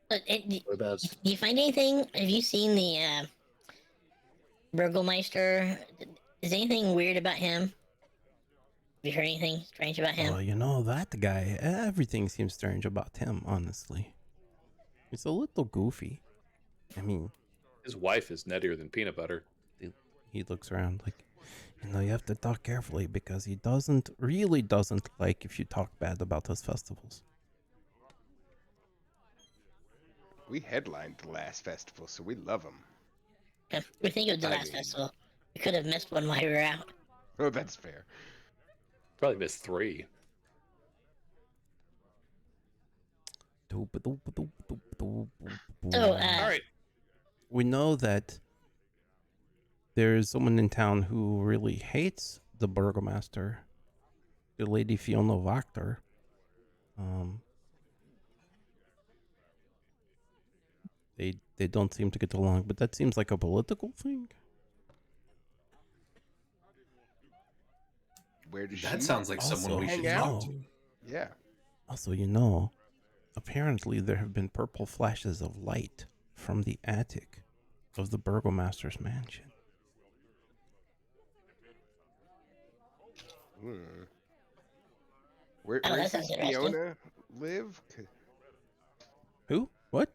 But do Whereabouts? you find anything? Have you seen the Burgelmeister? Is anything weird about him? Have you heard anything strange about him? Oh, you know, that guy, everything seems strange about him, honestly. He's a little goofy. I mean, His wife is nuttier than peanut butter. he looks around like, you know, you have to talk carefully because he really doesn't like if you talk bad about his festivals. We headlined the last festival, so we love him. Yeah, we think it was the I last mean- festival. We could have missed one while we were out. Oh, that's fair. Probably missed 3. So, All right. we know that there's someone in town who really hates the burgomaster, the Lady Fiona Wachter. They don't seem to get along, but that seems like a political thing. Where does That she sounds like someone Also, we hang should out? talk to. Yeah. Also, apparently there have been purple flashes of light from the attic of the burgomaster's mansion. Hmm. Where Oh, that does sounds interesting. Fiona live? Who? What?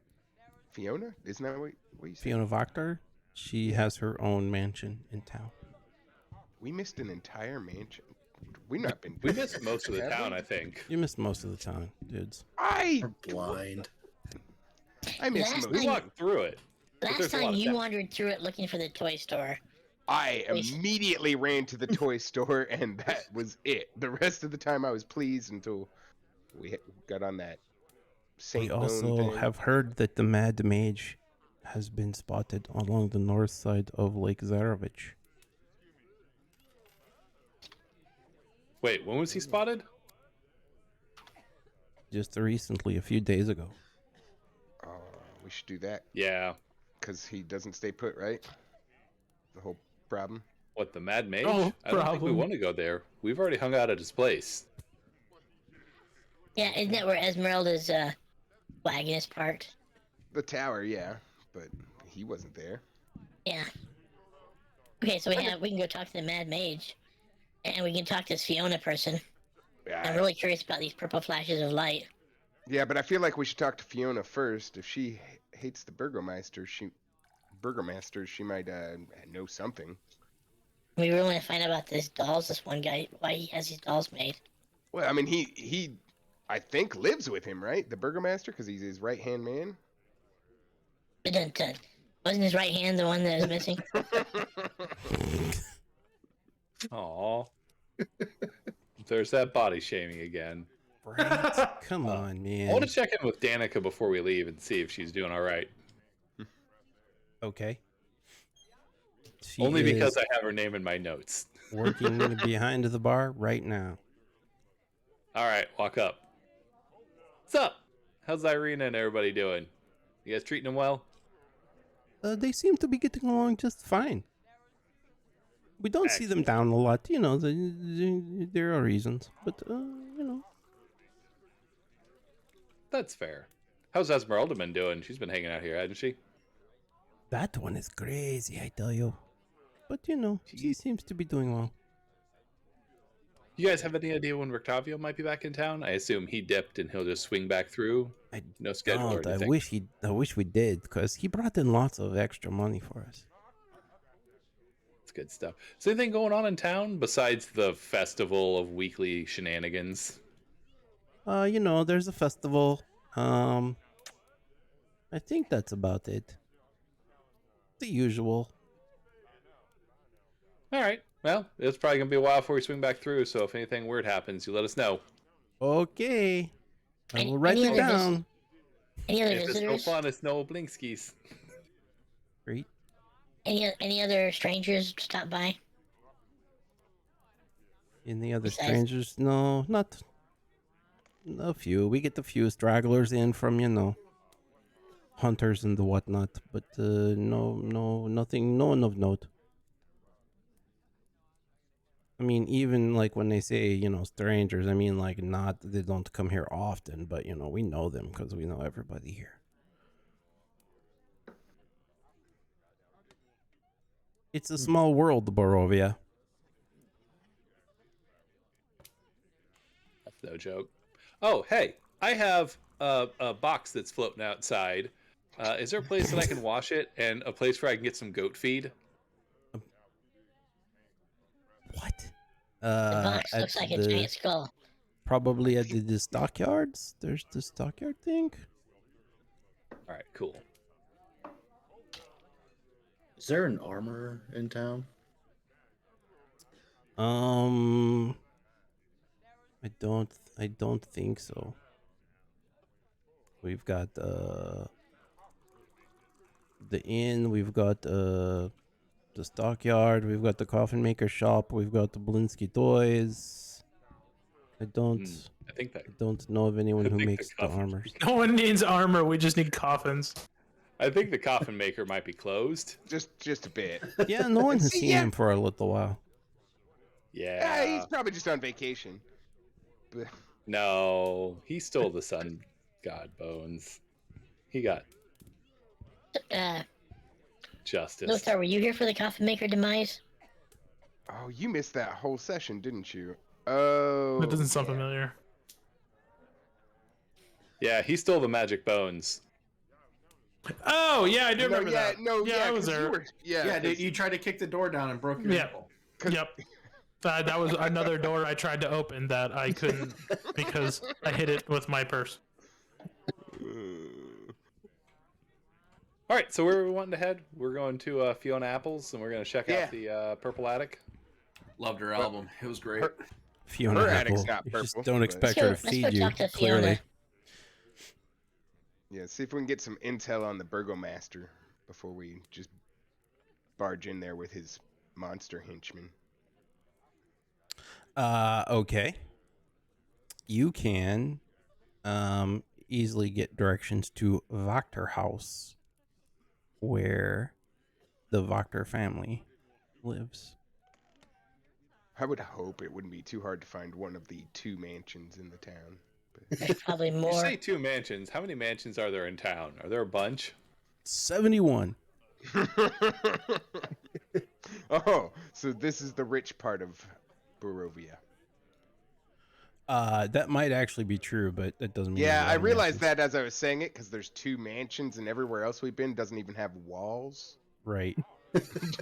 Fiona? Isn't that what you said? Fiona Wachter? She has her own mansion in town. We missed an entire mansion. We've not been. We missed most of the Have town, we? I think. You missed most of the town, dudes. I We're blind. missed Last most. We time- walked through it. Last there's a lot time of you town. wandered through it looking for the toy store. I Wait. immediately ran to the toy store, and that was it. The rest of the time, I was pleased until we got on that Saint We also Bone thing. have heard that the Mad Mage has been spotted along the north side of Lake Zarovich. Wait, when was he spotted? Just recently, a few days ago. We should do that Yeah. because he doesn't stay put, right? The whole problem. What, the Mad Mage? Oh, I don't think we problem. want to go there. We've already hung out at his place. Yeah, isn't that where Esmeralda's wagon is parked? The tower, yeah, but he wasn't there. Yeah. Okay, so we can go talk to the Mad Mage, and we can talk to this Fiona person. I'm Yeah, really curious about these purple flashes of light. yeah, but I feel like we should talk to Fiona first. If she hates the Burgomaster, she might know something. We really want to find out about this dolls. This one guy, why he has these dolls made. Well, I mean, he, I think lives with him, right? The Burgomaster, because he's his right hand man. Dun-dun-dun. Wasn't his right hand the one that was missing? Aw. There's that body shaming again. Right? Come on, I man. want to check in with Danica before we leave and see if she's doing all right. Okay. She Only is because I have her name in my notes. working behind the bar right now. All right, walk up. What's up? How's Irina and everybody doing? You guys treating them well? They seem to be getting along just fine. We don't see them down a lot, there are reasons, but That's fair. How's Esmeralda been doing? She's been hanging out here, hasn't she? that one is crazy, I tell you. But she seems to be doing well. You guys have any idea when Rictavio might be back in town? I assume he dipped and he'll just swing back through. I No schedule or don't. anything. I wish we did, because he brought in lots of extra money for us. It's good stuff. Is there anything going on in town besides the festival of weekly shenanigans? There's a festival. I think that's about it. The usual. All right. Well, it's probably going to be a while before we swing back through, so if anything weird happens, you let us know. Okay. I Any- will write any it other down. Any other If it's no visitors? fun, it's no Blinkskis. Great. Any other strangers stop by? Any other Besides- strangers? No, not a few. We get a few stragglers in from, hunters and the whatnot, but nothing, no one of note. I mean, even like when they say, strangers, I mean, like, not, they don't come here often, but, we know them because we know everybody here. It's a small world, Barovia. That's no joke. Oh, hey, I have a box that's floating outside. Is there a place that I can wash it and a place where I can get some goat feed? What? The box at looks like a giant skull. Probably at the stockyards. There's the stockyard thing. All right, cool. Is there an armorer in town? I don't think so. We've got the inn. We've got the stockyard. We've got the coffin maker shop. We've got the Blinsky toys. I don't I don't know of anyone who think the makes the coffin armors. No one needs armor. We just need coffins. I think the coffin maker might be closed. Just a bit. Yeah, no one has See, seen yeah. him for a little while. Yeah. He's probably just on vacation. But No, he stole the sun god bones. He got justice. Lothar, were you here for the coffin maker demise? oh, you missed that whole session, didn't you? Oh, That doesn't sound familiar. Yeah, he stole the magic bones. Oh yeah, I do No, remember yeah, that. no, yeah, I was 'cause you there. were- yeah, Yeah, dude, 'cause- you tried to kick the door down and broke your Yeah. ankle. Yep. That was another door I tried to open that I couldn't because I hit it with my purse. All right, so where are we wanting to head? We're going to Fiona Apples, and we're going to check out the Purple Attic. Loved her album. It was great. Fiona Her Apple. attic's not You just purple, don't but- expect her to Let's go feed you. talk to Clearly. Fiona. Yeah, see if we can get some intel on the Burgomaster before we just barge in there with his monster henchman. Okay. You can easily get directions to Wachter House, where the Wachter family lives. I would hope it wouldn't be too hard to find one of the 2 mansions in the town. There's probably You more. say 2 mansions. How many mansions are there in town? Are there a bunch? 71. Oh, so this is the rich part of Barovia. That might actually be true, but that doesn't mean. Yeah, there's a lot I of realized mansions. that as I was saying it, because there's 2 mansions and everywhere else we've been doesn't even have walls. Right.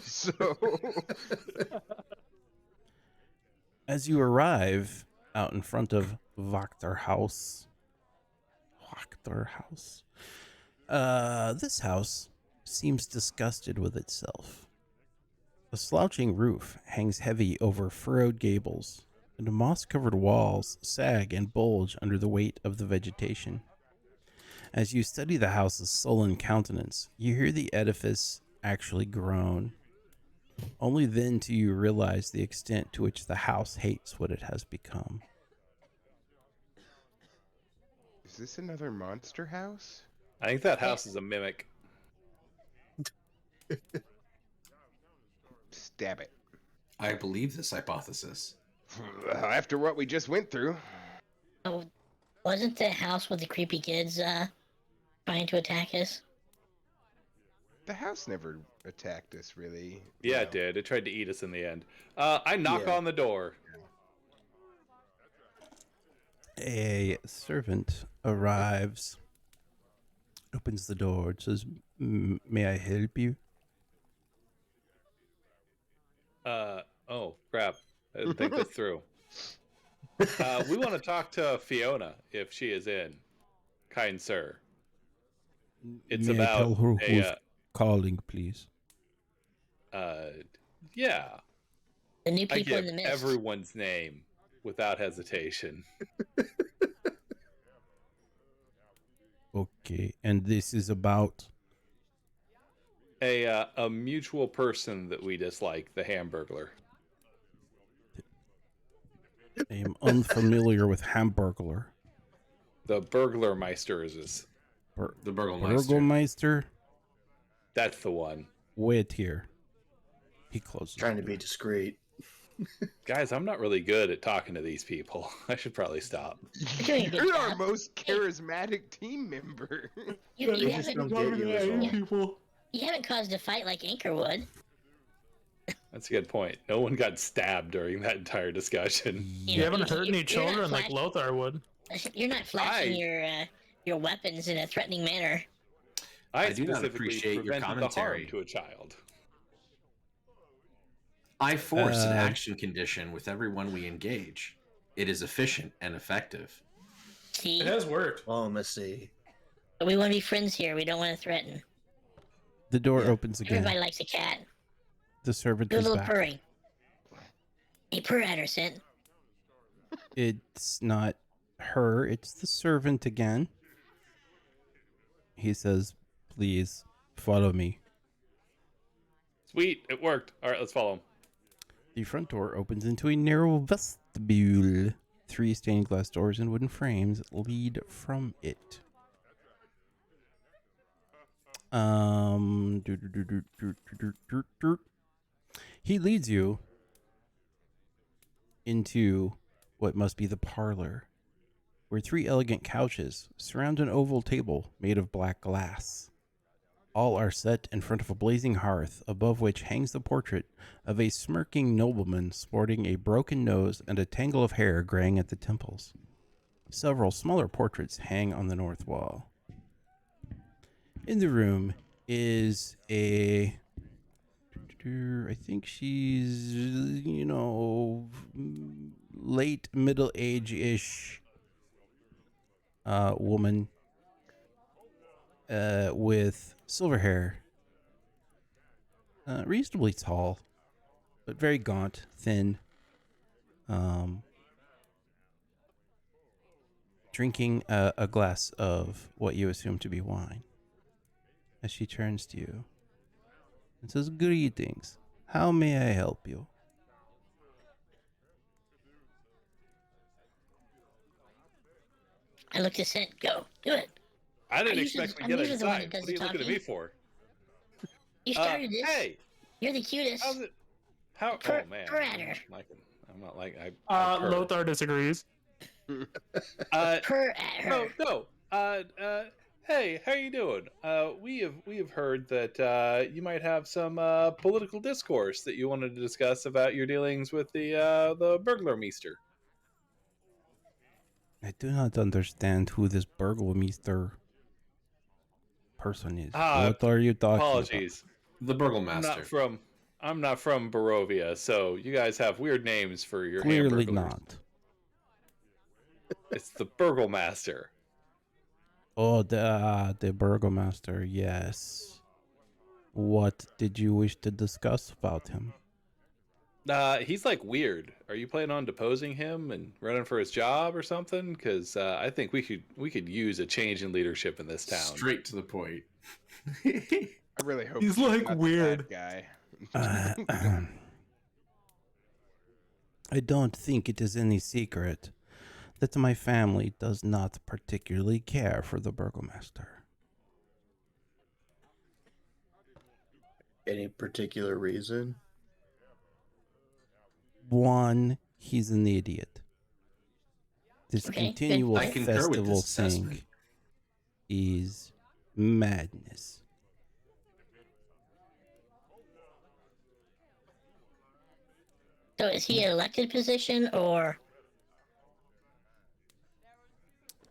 So, As you arrive out in front of Wachter House, this house seems disgusted with itself. A slouching roof hangs heavy over furrowed gables, and moss-covered walls sag and bulge under the weight of the vegetation. As you study the house's sullen countenance, you hear the edifice actually groan. Only then do you realize the extent to which the house hates what it has become. is this another monster house? I think that house is a mimic. Stab it. I believe this hypothesis. After what we just went through. Oh, wasn't the house with the creepy kids trying to attack us? The house never attacked us, really. Yeah, No. it did. It tried to eat us in the end. I knock Yeah. on the door. A servant arrives, opens the door, and says, "May I help you?" Oh, crap. I didn't think this through. We want to talk to Fiona if she is in. Kind sir. It's May I about tell her who's a, calling, please? yeah. The new I people in give the mist. everyone's name without hesitation. Okay, and this is about... A mutual person that we dislike, the Hamburglar. I am unfamiliar with Hamburglar. The Burglarmeister is The Burgomeister. Burgomeister? that's the one. Wait here. He closes Trying the to be door. discreet. Guys, I'm not really good at talking to these people. I should probably stop. You're doing a good You're our job. most charismatic team member. You Just haven't, don't get you as well. you haven't caused a fight like Anker would. That's a good point. No one got stabbed during that entire discussion. You haven't hurt any you're not children like flash- Lothar would. You're not flashing your weapons in a threatening manner. I do not specifically appreciate your prevented the harm commentary. to a child. I force an Uh, action condition with everyone we engage. It is efficient and effective. See, It has worked. Diplomacy. but we want to be friends here. We don't want to threaten. The door Yeah. opens again. Everybody likes a cat. The servant Do a is little back. purring. Hey, purr at her, Sin. It's not her, it's the servant again. He says, "Please, Follow me. Sweet, it worked. All right, let's follow him. The front door opens into a narrow vestibule. 3 stained glass doors and wooden frames lead from it. He leads you into what must be the parlor, where 3 elegant couches surround an oval table made of black glass. All are set in front of a blazing hearth, above which hangs the portrait of a smirking nobleman sporting a broken nose and a tangle of hair graying at the temples. Several smaller portraits hang on the north wall. In the room is I think she's, late middle age-ish woman with silver hair, reasonably tall, but very gaunt, thin, drinking a glass of what you assume to be wine. As she turns to you and says, "Greetings. How may I help you?" I look to Scent. Go. Do it. I didn't I'm expect to usually- get I'm usually the one inside. that does What are you the looking at me talking. for? You started this. Hey, You're the cutest. how's it? How? Per- Oh man, per adder. I'm not like I purr. Lothar disagrees. Per at her. No. Hey, how you doing? We have heard that you might have some political discourse that you wanted to discuss about your dealings with the burglar meester. I do not understand who this burgomaster person is. What are you talking Apologies. The I'm Burglemaster. not from Barovia, so you guys have weird names for your about? Clearly hamburglers. not. It's the Burglemaster. Oh, the burgomaster, yes. What did you wish to discuss about him? He's like weird. Are you planning on deposing him and running for his job or something? Because I think we could use a change in leadership in this town. Straight to the point. I really hope He's she's like not the weird. bad guy. I don't think it is any secret that my family does not particularly care for the burgomaster. Any particular reason? One, he's an idiot. This Okay, good continual point. I concur with festival this assessment. thing is madness. So is he an elected position or?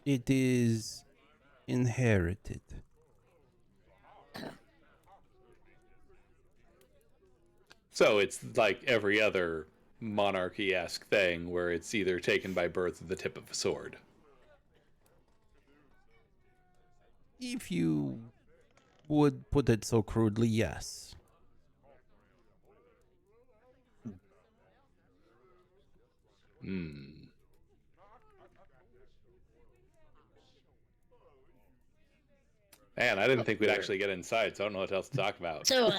It is inherited. So it's like every other monarchy-esque thing where it's either taken by birth or the tip of a sword. If you would put it so crudely, yes. Hmm. Man, I didn't think we'd actually get inside, so I don't know what else to talk about. So,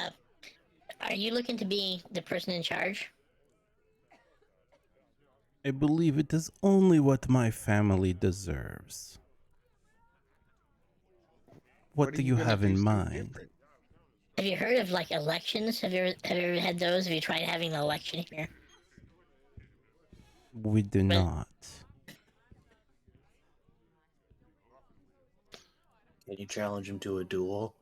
are you looking to be the person in charge? I believe it is only what my family deserves. What are do you gonna have do in so mind? different? Have you heard of like elections? Have you ever had those? Have you tried having an election here? We do not. Can you challenge him to a duel?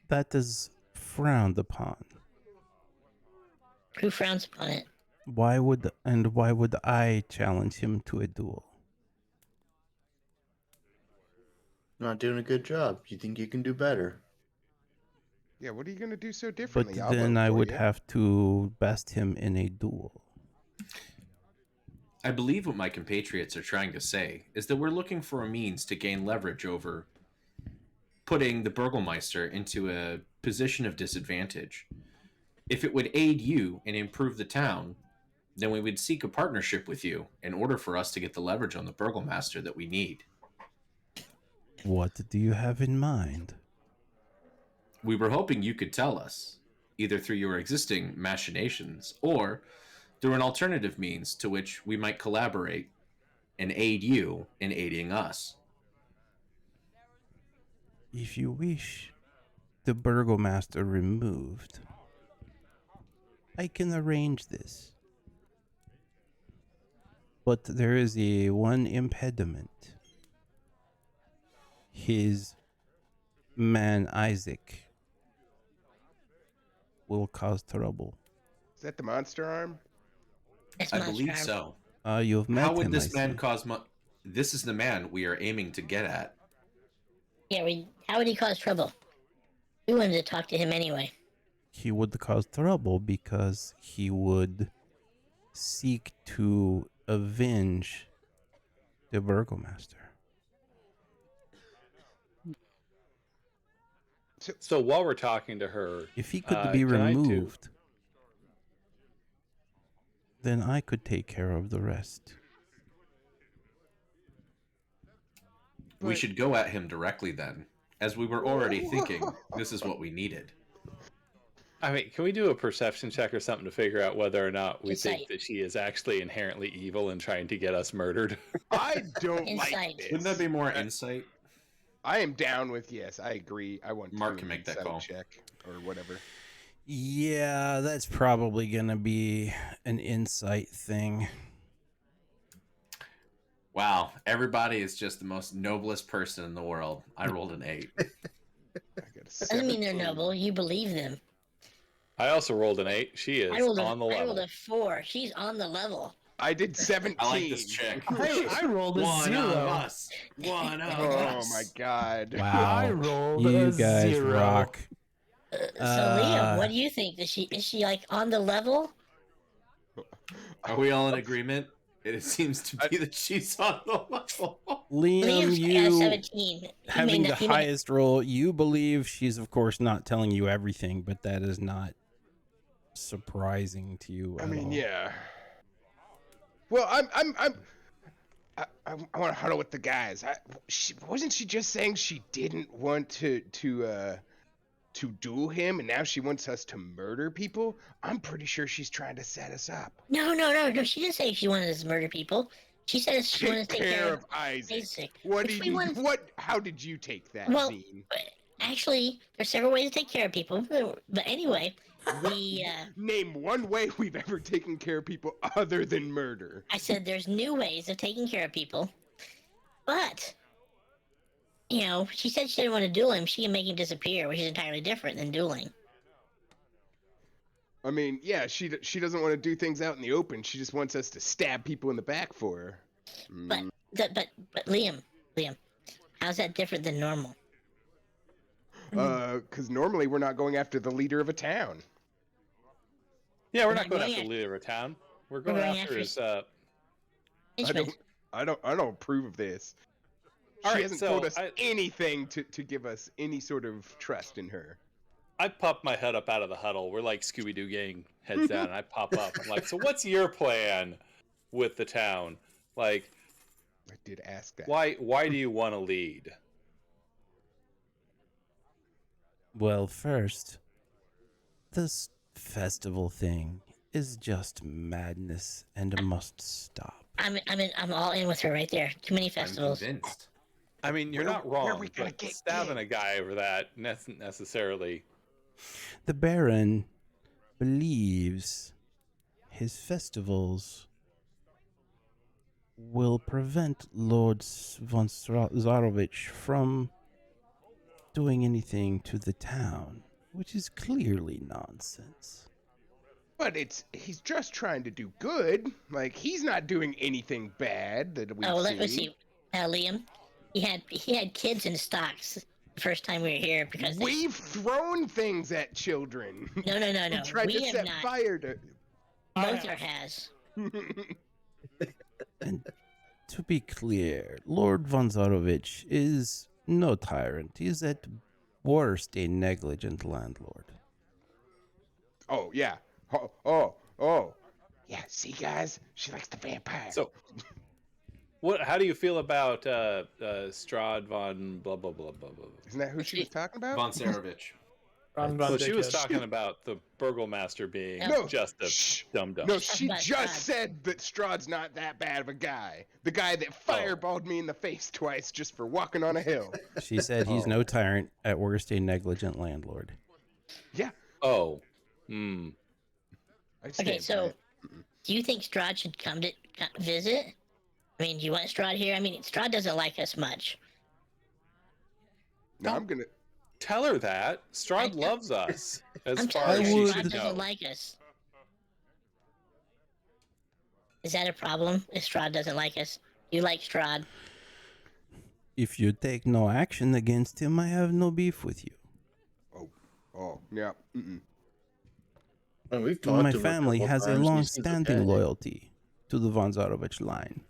That is frowned upon. Who frowns upon it? Why would I challenge him to a duel? Not doing a good job. You think you can do better? Yeah, what are you gonna do so But differently? I'll then vote I for would you. have to best him in a duel. I believe what my compatriots are trying to say is that we're looking for a means to gain leverage over putting the Burgomeister into a position of disadvantage. If it would aid you and improve the town, then we would seek a partnership with you in order for us to get the leverage on the Burgomaster that we need. What do you have in mind? We were hoping you could tell us, either through your existing machinations or through an alternative means to which we might collaborate and aid you in aiding us. If you wish the burgomaster removed, I can arrange this. But there is one impediment. His man Isaac will cause trouble. Is that the monster arm? That's I Monster believe Arm. so. You've met How would him, this I man see. cause This is the man we are aiming to get at. Yeah, how would he cause trouble? We wanted to talk to him anyway. He would cause trouble because he would seek to avenge the burgomaster. So while we're talking to her, If he could be can I do- removed, then I could take care of the rest. We But- should go at him directly then, as we were already thinking this is what we needed. I mean, can we do a perception check or something to figure out whether or not we think Insight. that she is actually inherently evil and trying to get us murdered? I don't Insight. like this. Wouldn't that be more insight? I am down with yes. I agree. I want Mark to do can an make that insight call. check or whatever. Yeah, that's probably gonna be an insight thing. Wow, everybody is just the most noblest person in the world. I rolled an 8. I got a Doesn't mean they're 17. noble. You believe them. I also rolled an 8. She is I rolled on the I rolled level. a 4. She's on the level. I did 17. I like this chick. I rolled a One 0. of us. One of Oh us. my god. Wow, I rolled you a guys 0. rock. So Liam, Uh, what do you think? Is she like on the level? Are we all in agreement? It seems to be that she's on the level. Liam, Liam's you 17. He having may the not- he may- highest roll, you believe she's of course not telling you everything, but that is not surprising to you I at mean, all. yeah. Well, I want to huddle with the guys. Wasn't she just saying she didn't want to duel him, and now she wants us to murder people? I'm pretty sure she's trying to set us up. No. She didn't say she wanted us to murder people. She said she wanted to take care of Isaac. Isaac. What Which do we you? wanted- What? How did you take that, Well, Zeen? Actually, there's several ways to take care of people. But anyway, the Name one way we've ever taken care of people other than murder. I said there's new ways of taking care of people, but you know, she said she didn't want to duel him. She can make him disappear, which is entirely different than dueling. I mean, yeah, she doesn't want to do things out in the open. She just wants us to stab people in the back for her. But but Liam, how's that different than normal? Because normally we're not going after the leader of a town. Yeah, we're We're not not going going after at- the leader of a town. We're going going after after his. Henchman. I don't approve of this. All She right, hasn't so told us I- anything to give us any sort of trust in her. I pop my head up out of the huddle. We're like Scooby Doo gang, heads down, and I pop up. I'm like, so what's your plan with the town? Like, I did ask that. why do you want to lead? Well, first, this festival thing is just madness and must stop. I'm all in with her right there. Too many I'm festivals. convinced. I mean, you're Where- not where are wrong, we gonna but get stabbing gay? a guy over that necessarily. The Baron believes his festivals will prevent Lord von Zarovich from doing anything to the town, which is clearly nonsense. But he's just trying to do good. Like, he's not doing anything bad that we've Oh, seen. let's see. Liam, he had kids in stocks the first time we were here because they, We've thrown things at children. no. We tried We to have set not. fire to. Lothar has. And to be clear, Lord von Zarovich is no tyrant. He is at worst a negligent landlord. Oh yeah. Oh. Yeah. See, guys, she likes the vampire. So, how do you feel about Strahd von blah blah blah blah blah? Isn't that who she was talking about? Von Sarovich. Ron Well, Von she was Dickhead. talking about the Burgomaster being No. just a Shh. dum-dum. No, Talking she about just Strahd. said that Strahd's not that bad of a guy. The guy that fireballed me in the face twice just for walking on a hill. She said he's no tyrant, at worst a negligent landlord. Yeah. Oh. Hmm. I stand Okay, by so it. do you think Strahd should come to visit? I mean, do you want Strahd here? I mean, Strahd doesn't like us much. No, I'm gonna. Tell her that. Strahd loves us. As I'm far telling as you, she Strahd should doesn't know. like us. Is that a problem if Strahd doesn't like us? You like Strahd? If you take no action against him, I have no beef with you. Oh, yeah. Mm-mm. And we've talked My to him family couple has a times, and he seems long-standing okay. loyalty to the von Zarovich line.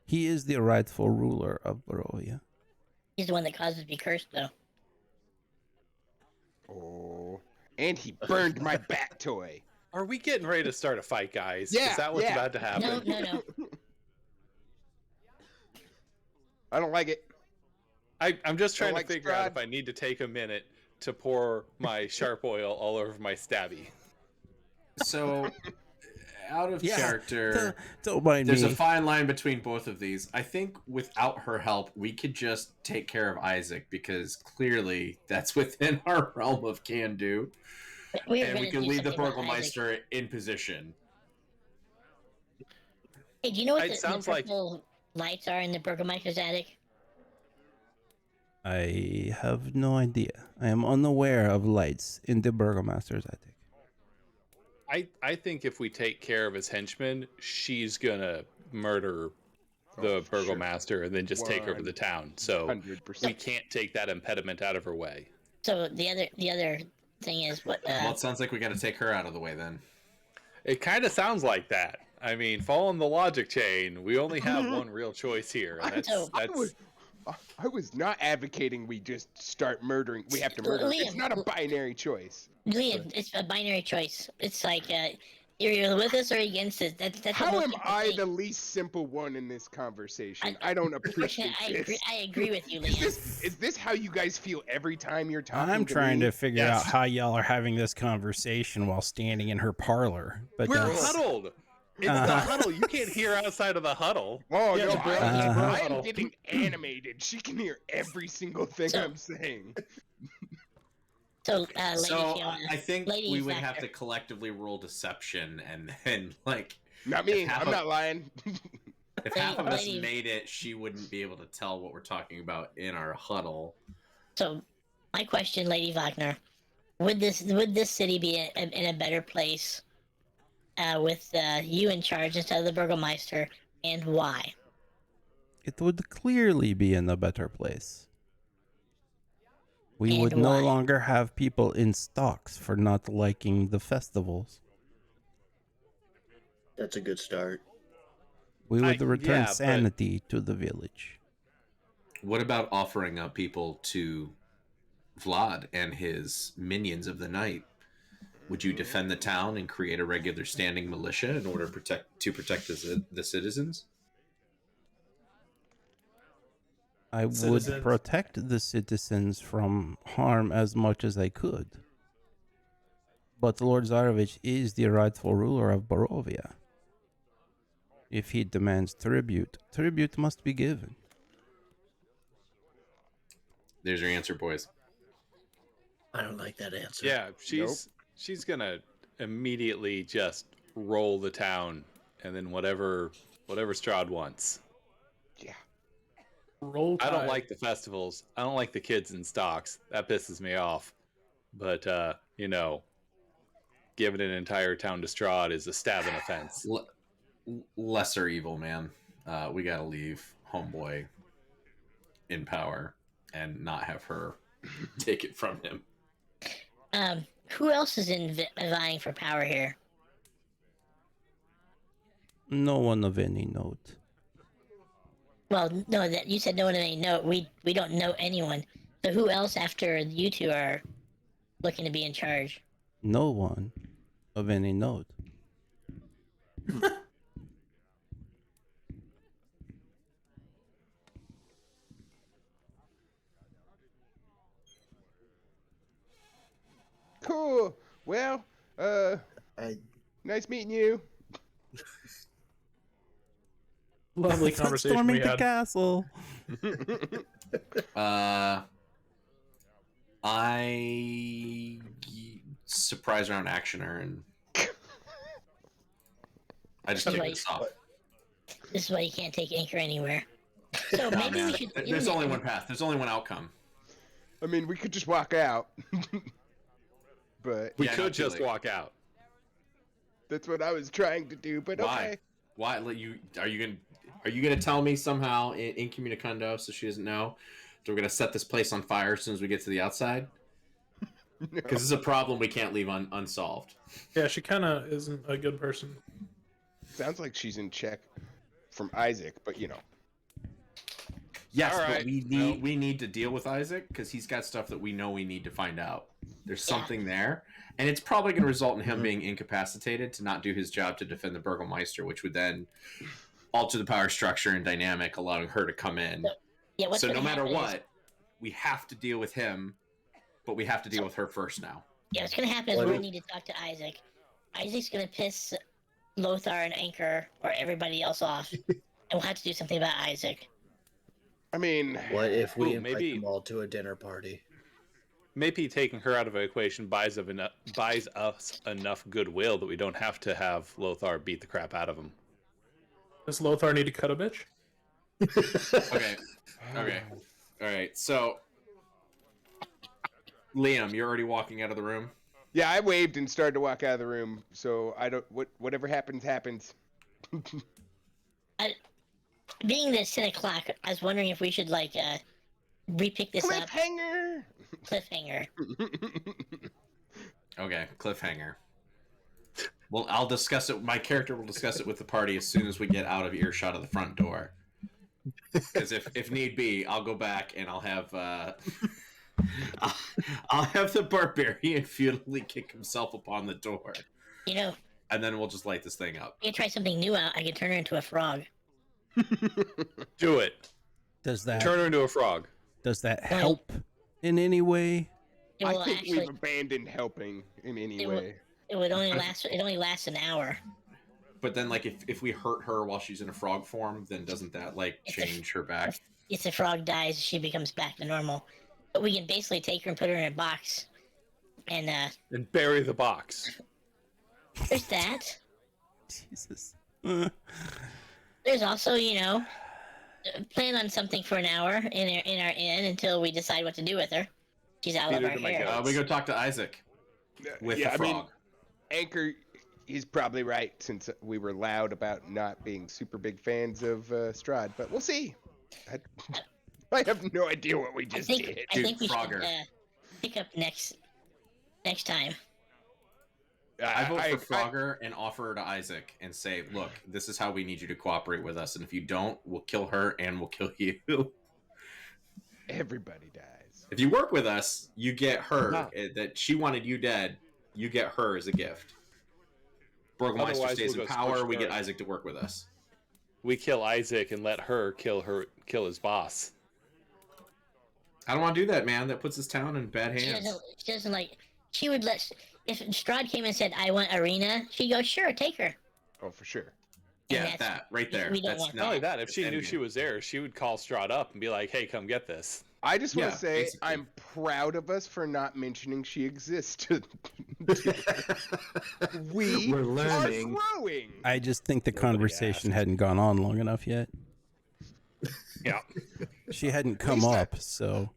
He is the rightful ruler of Barovia. He's the one that caused us to be cursed, though. Oh. And he burned my bat toy. Are we getting ready to start a fight, guys? Yeah, Is that what's yeah. about to happen? No. I don't like it. I'm just trying like to figure out Strahd. if I need to take a minute to pour my sharp oil all over my stabby. So, out of Yeah, character, Don't mind there's me. a fine line between both of these. I think without her help, we could just take care of Isaac because clearly that's within our realm of can do. We're And we gonna can do leave the something about Isaac. Burgomaster in position. Hey, do you know what It the sounds like- purple lights are in the Burgomeister's attic? I have no idea. I am unaware of lights in the Burgomaster's attic. I think if we take care of his henchmen, she's gonna murder the Oh, for sure. Burgomaster and then just take over the town. So 100%. we can't take that impediment out of her way. So the other thing is what? Well, it sounds like we got to take her out of the way then. It kind of sounds like that. I mean, following the logic chain, we only have one real choice here, and I was not advocating we just start murdering. We have to murder. It's Liam, not a binary choice. Liam, it's a binary choice. It's like you're with us or against us. That's what How most am people I think. the least simple one in this conversation? I don't appreciate Unfortunately, this. I agree with you, Is Liam. this how you guys feel every time you're talking? I'm trying me? to figure Yes. out how y'all are having this conversation while standing in her parlor. But we're that's, huddled. It's the huddle. You can't hear outside of the huddle. Oh Yeah, no, the bro- I'm bro- getting animated. She can hear every single thing So- I'm saying. So, lady So Fiona, I think lady we would have Zachar. to collectively roll deception, and then like Not me. If half I'm of- not lying. if half of us Lady- made it, she wouldn't be able to tell what we're talking about in our huddle. So, my question, Lady Wagner, would this city be in a better place with you in charge instead of the Burgomeister, and why? it would clearly be in a better place. We And would no why? longer have people in stocks for not liking the festivals. That's a good start. We would return yeah, but- sanity to the village. What about offering up people to Vlad and his minions of the night? Would you defend the town and create a regular standing militia in order to protect the citizens? I would Citizens. protect the citizens from harm as much as I could. But Lord Zarovich is the rightful ruler of Barovia. If he demands tribute, tribute must be given. There's your answer, boys. I don't like that answer. Yeah, she's gonna immediately just roll the town, and then whatever Strahd wants. Yeah. Roll I don't Tide. like the festivals. I don't like the kids in stocks. That pisses me off. But giving an entire town to Strahd is a stabbing offense. Lesser evil, man. We gotta leave Homeboy in power and not have her take it from him. Who else is vying for power here? No one of any note. Well, no, that you said no one of any note. We don't know anyone. So who else after you two are looking to be in charge? No one of any note. Cool. Well, I nice meeting you. Lovely conversation Storming we the had. castle. I surprise round actioner and I just That's kick right. this off. This is why you can't take Anker anywhere. So Nah, maybe man. we should. There's only one path. There's only one outcome. I mean, we could just walk out. But We Yeah, could not too just late. walk out. that's what I was trying to do. But Why? okay. Why? Are you gonna tell me somehow in incommunicado so she doesn't know? So we're gonna set this place on fire as soon as we get to the outside? No. Because this is a problem we can't leave unsolved. Yeah, she kind of isn't a good person. Sounds like she's in check from Isaac, but Yes, All but right, we need to deal with Isaac because he's got stuff that we know we need to find out. There's something there, and it's probably going to result in him being incapacitated to not do his job to defend the Burgomeister, which would then alter the power structure and dynamic, allowing her to come in. Yeah. What's So gonna no matter happen is- what, we have to deal with him, but we have to deal with her first now. Yeah, what's gonna happen is What we're do- gonna need to talk to Isaac. Isaac's gonna piss Lothar and Anker or everybody else off, and we'll have to do something about Isaac. I mean, What if we Ooh, invite maybe- them all to a dinner party? Maybe taking her out of the equation buys us enough goodwill that we don't have to have Lothar beat the crap out of him. Does Lothar need to cut a bitch? Okay. Okay. All right. So, Liam, you're already walking out of the room. yeah, I waved and started to walk out of the room. So I don't. Whatever happens, happens. Being that it's 10 o'clock, I was wondering if we should repick this up. Cliffhanger. Cliffhanger. Okay, cliffhanger. Well, I'll discuss it. My character will discuss it with the party as soon as we get out of earshot of the front door. Because if need be, I'll go back and I'll have I'll have the barbarian futilely kick himself upon the door, You know, and then we'll just light this thing up. we can try something new out. I can turn her into a frog. Do it. Does that Turn her into a frog. help in any way? It I will think actually. we've abandoned helping in any It will- way. It would only last. It only lasts an hour. But then, like, if we hurt her while she's in a frog form, then doesn't that like change her back? If the frog dies, she becomes back to normal. But we can basically take her and put her in a box. And And bury the box. there's that. Jesus. There's also, plan on something for an hour in our inn until we decide what to do with her. She's out of Feed her our to my hair. goat. We go talk to Isaac with yeah, the I frog. mean, Anker, he's probably right since we were loud about not being super big fans of Strahd, but we'll see. I have no idea what we just did. I think we Frogger. should pick up next time. I vote for Frogger and offer her to Isaac and say, look, this is how we need you to cooperate with us. And if you don't, we'll kill her and we'll kill you. Everybody dies. If you work with us, you get her. That she wanted you dead, you get her as a gift. Burgomeister Otherwise, stays we'll in go power, switch we get guards. Isaac to work with us. We kill Isaac and let her kill his boss. I don't want to do that, man. That puts this town in bad She hands. doesn't like. She would let. If Strahd came and said, "I want Arena," she'd go, "Sure, take her." Oh, for sure. And Yeah, that's- that right there. we don't That's want Not only that, if she that's knew endgame. she was there, she would call Strahd up and be like, "Hey, come get this." I just want Yeah, to say basically. I'm proud of us for not mentioning she exists. We We're learning. are growing. I just think the Nobody conversation hadn't gone on long enough yet. Yeah. She hadn't come least I- up, so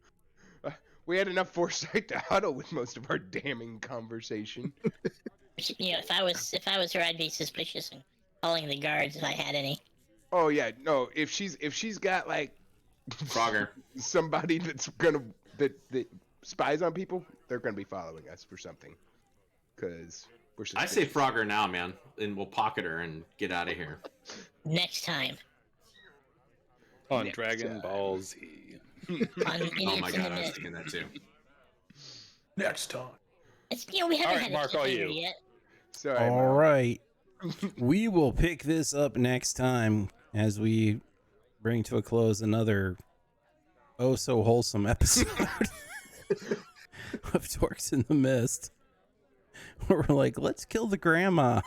We had enough foresight to huddle with most of our damning conversation. if I was her, I'd be suspicious and calling the guards if I had any. Oh yeah, no. If she's got like Frogger. somebody that spies on people, they're gonna be following us for something. Cause we're. I say suspicious. Frogger now, man, and we'll pocket her and get out of here. Next time On Next Dragon time. Ball Z. on Oh Idiots my in god, the I was Mist. thinking that too. Next time. It's, we haven't All right, had Mark, a all cliffhanger you. yet. Sorry. all Mom. right. We will pick this up next time as we bring to a close another oh so wholesome episode of Dorks in the Mist. We're like, let's kill the grandma.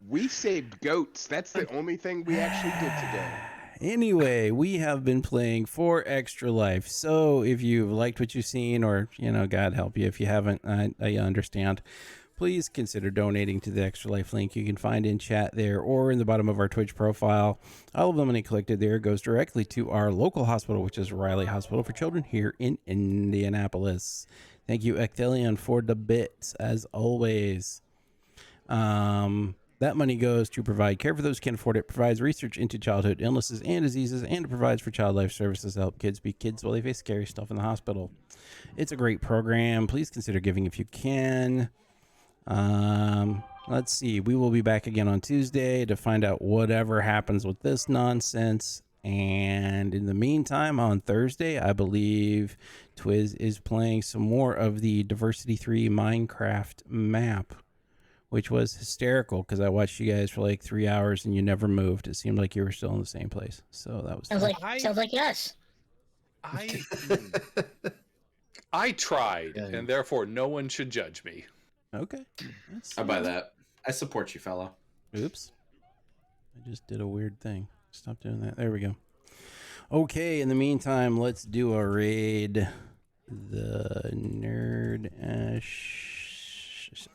We saved goats. That's the only thing we actually did today. Anyway, we have been playing for Extra Life. So if you've liked what you've seen, or, God help you if you haven't, I understand. Please consider donating to the Extra Life link you can find in chat there or in the bottom of our Twitch profile. All of the money collected there goes directly to our local hospital, which is Riley Hospital for Children here in Indianapolis. Thank you, Ecthelion, for the bits, as always. That money goes to provide care for those who can't afford it, provides research into childhood illnesses and diseases, and it provides for child life services to help kids be kids while they face scary stuff in the hospital. It's a great program. Please consider giving if you can. Let's see. We will be back again on Tuesday to find out whatever happens with this nonsense. And in the meantime, on Thursday, I believe Twiz is playing some more of the Diversity 3 Minecraft map, which was hysterical because I watched you guys for like 3 hours and you never moved. It seemed like you were still in the same place. So that was sounds like us. I tried, and therefore no one should judge me. Okay. I buy that. I support you, fella. Oops. I just did a weird thing. Stop doing that. There we go. Okay, in the meantime, let's do a raid. The nerd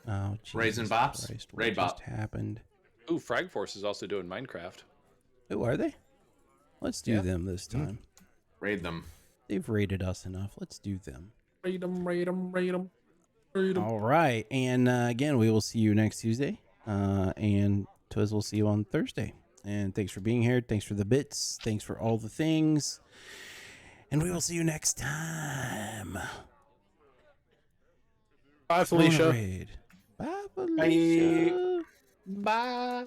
oh, Jesus Raisin Bops? Christ, what Raid just Bop. happened? Ooh, Frag Force is also doing Minecraft. Oh, are they? Let's do them this time. Raid them. They've raided us enough. Let's do them. Raid 'em, raid 'em, raid 'em. All right. And again, we will see you next Tuesday. And Twiz will see you on Thursday. And thanks for being here. Thanks for the bits. Thanks for all the things. And we will see you next time. Bye, Felicia. Bye, Felicia. Bye.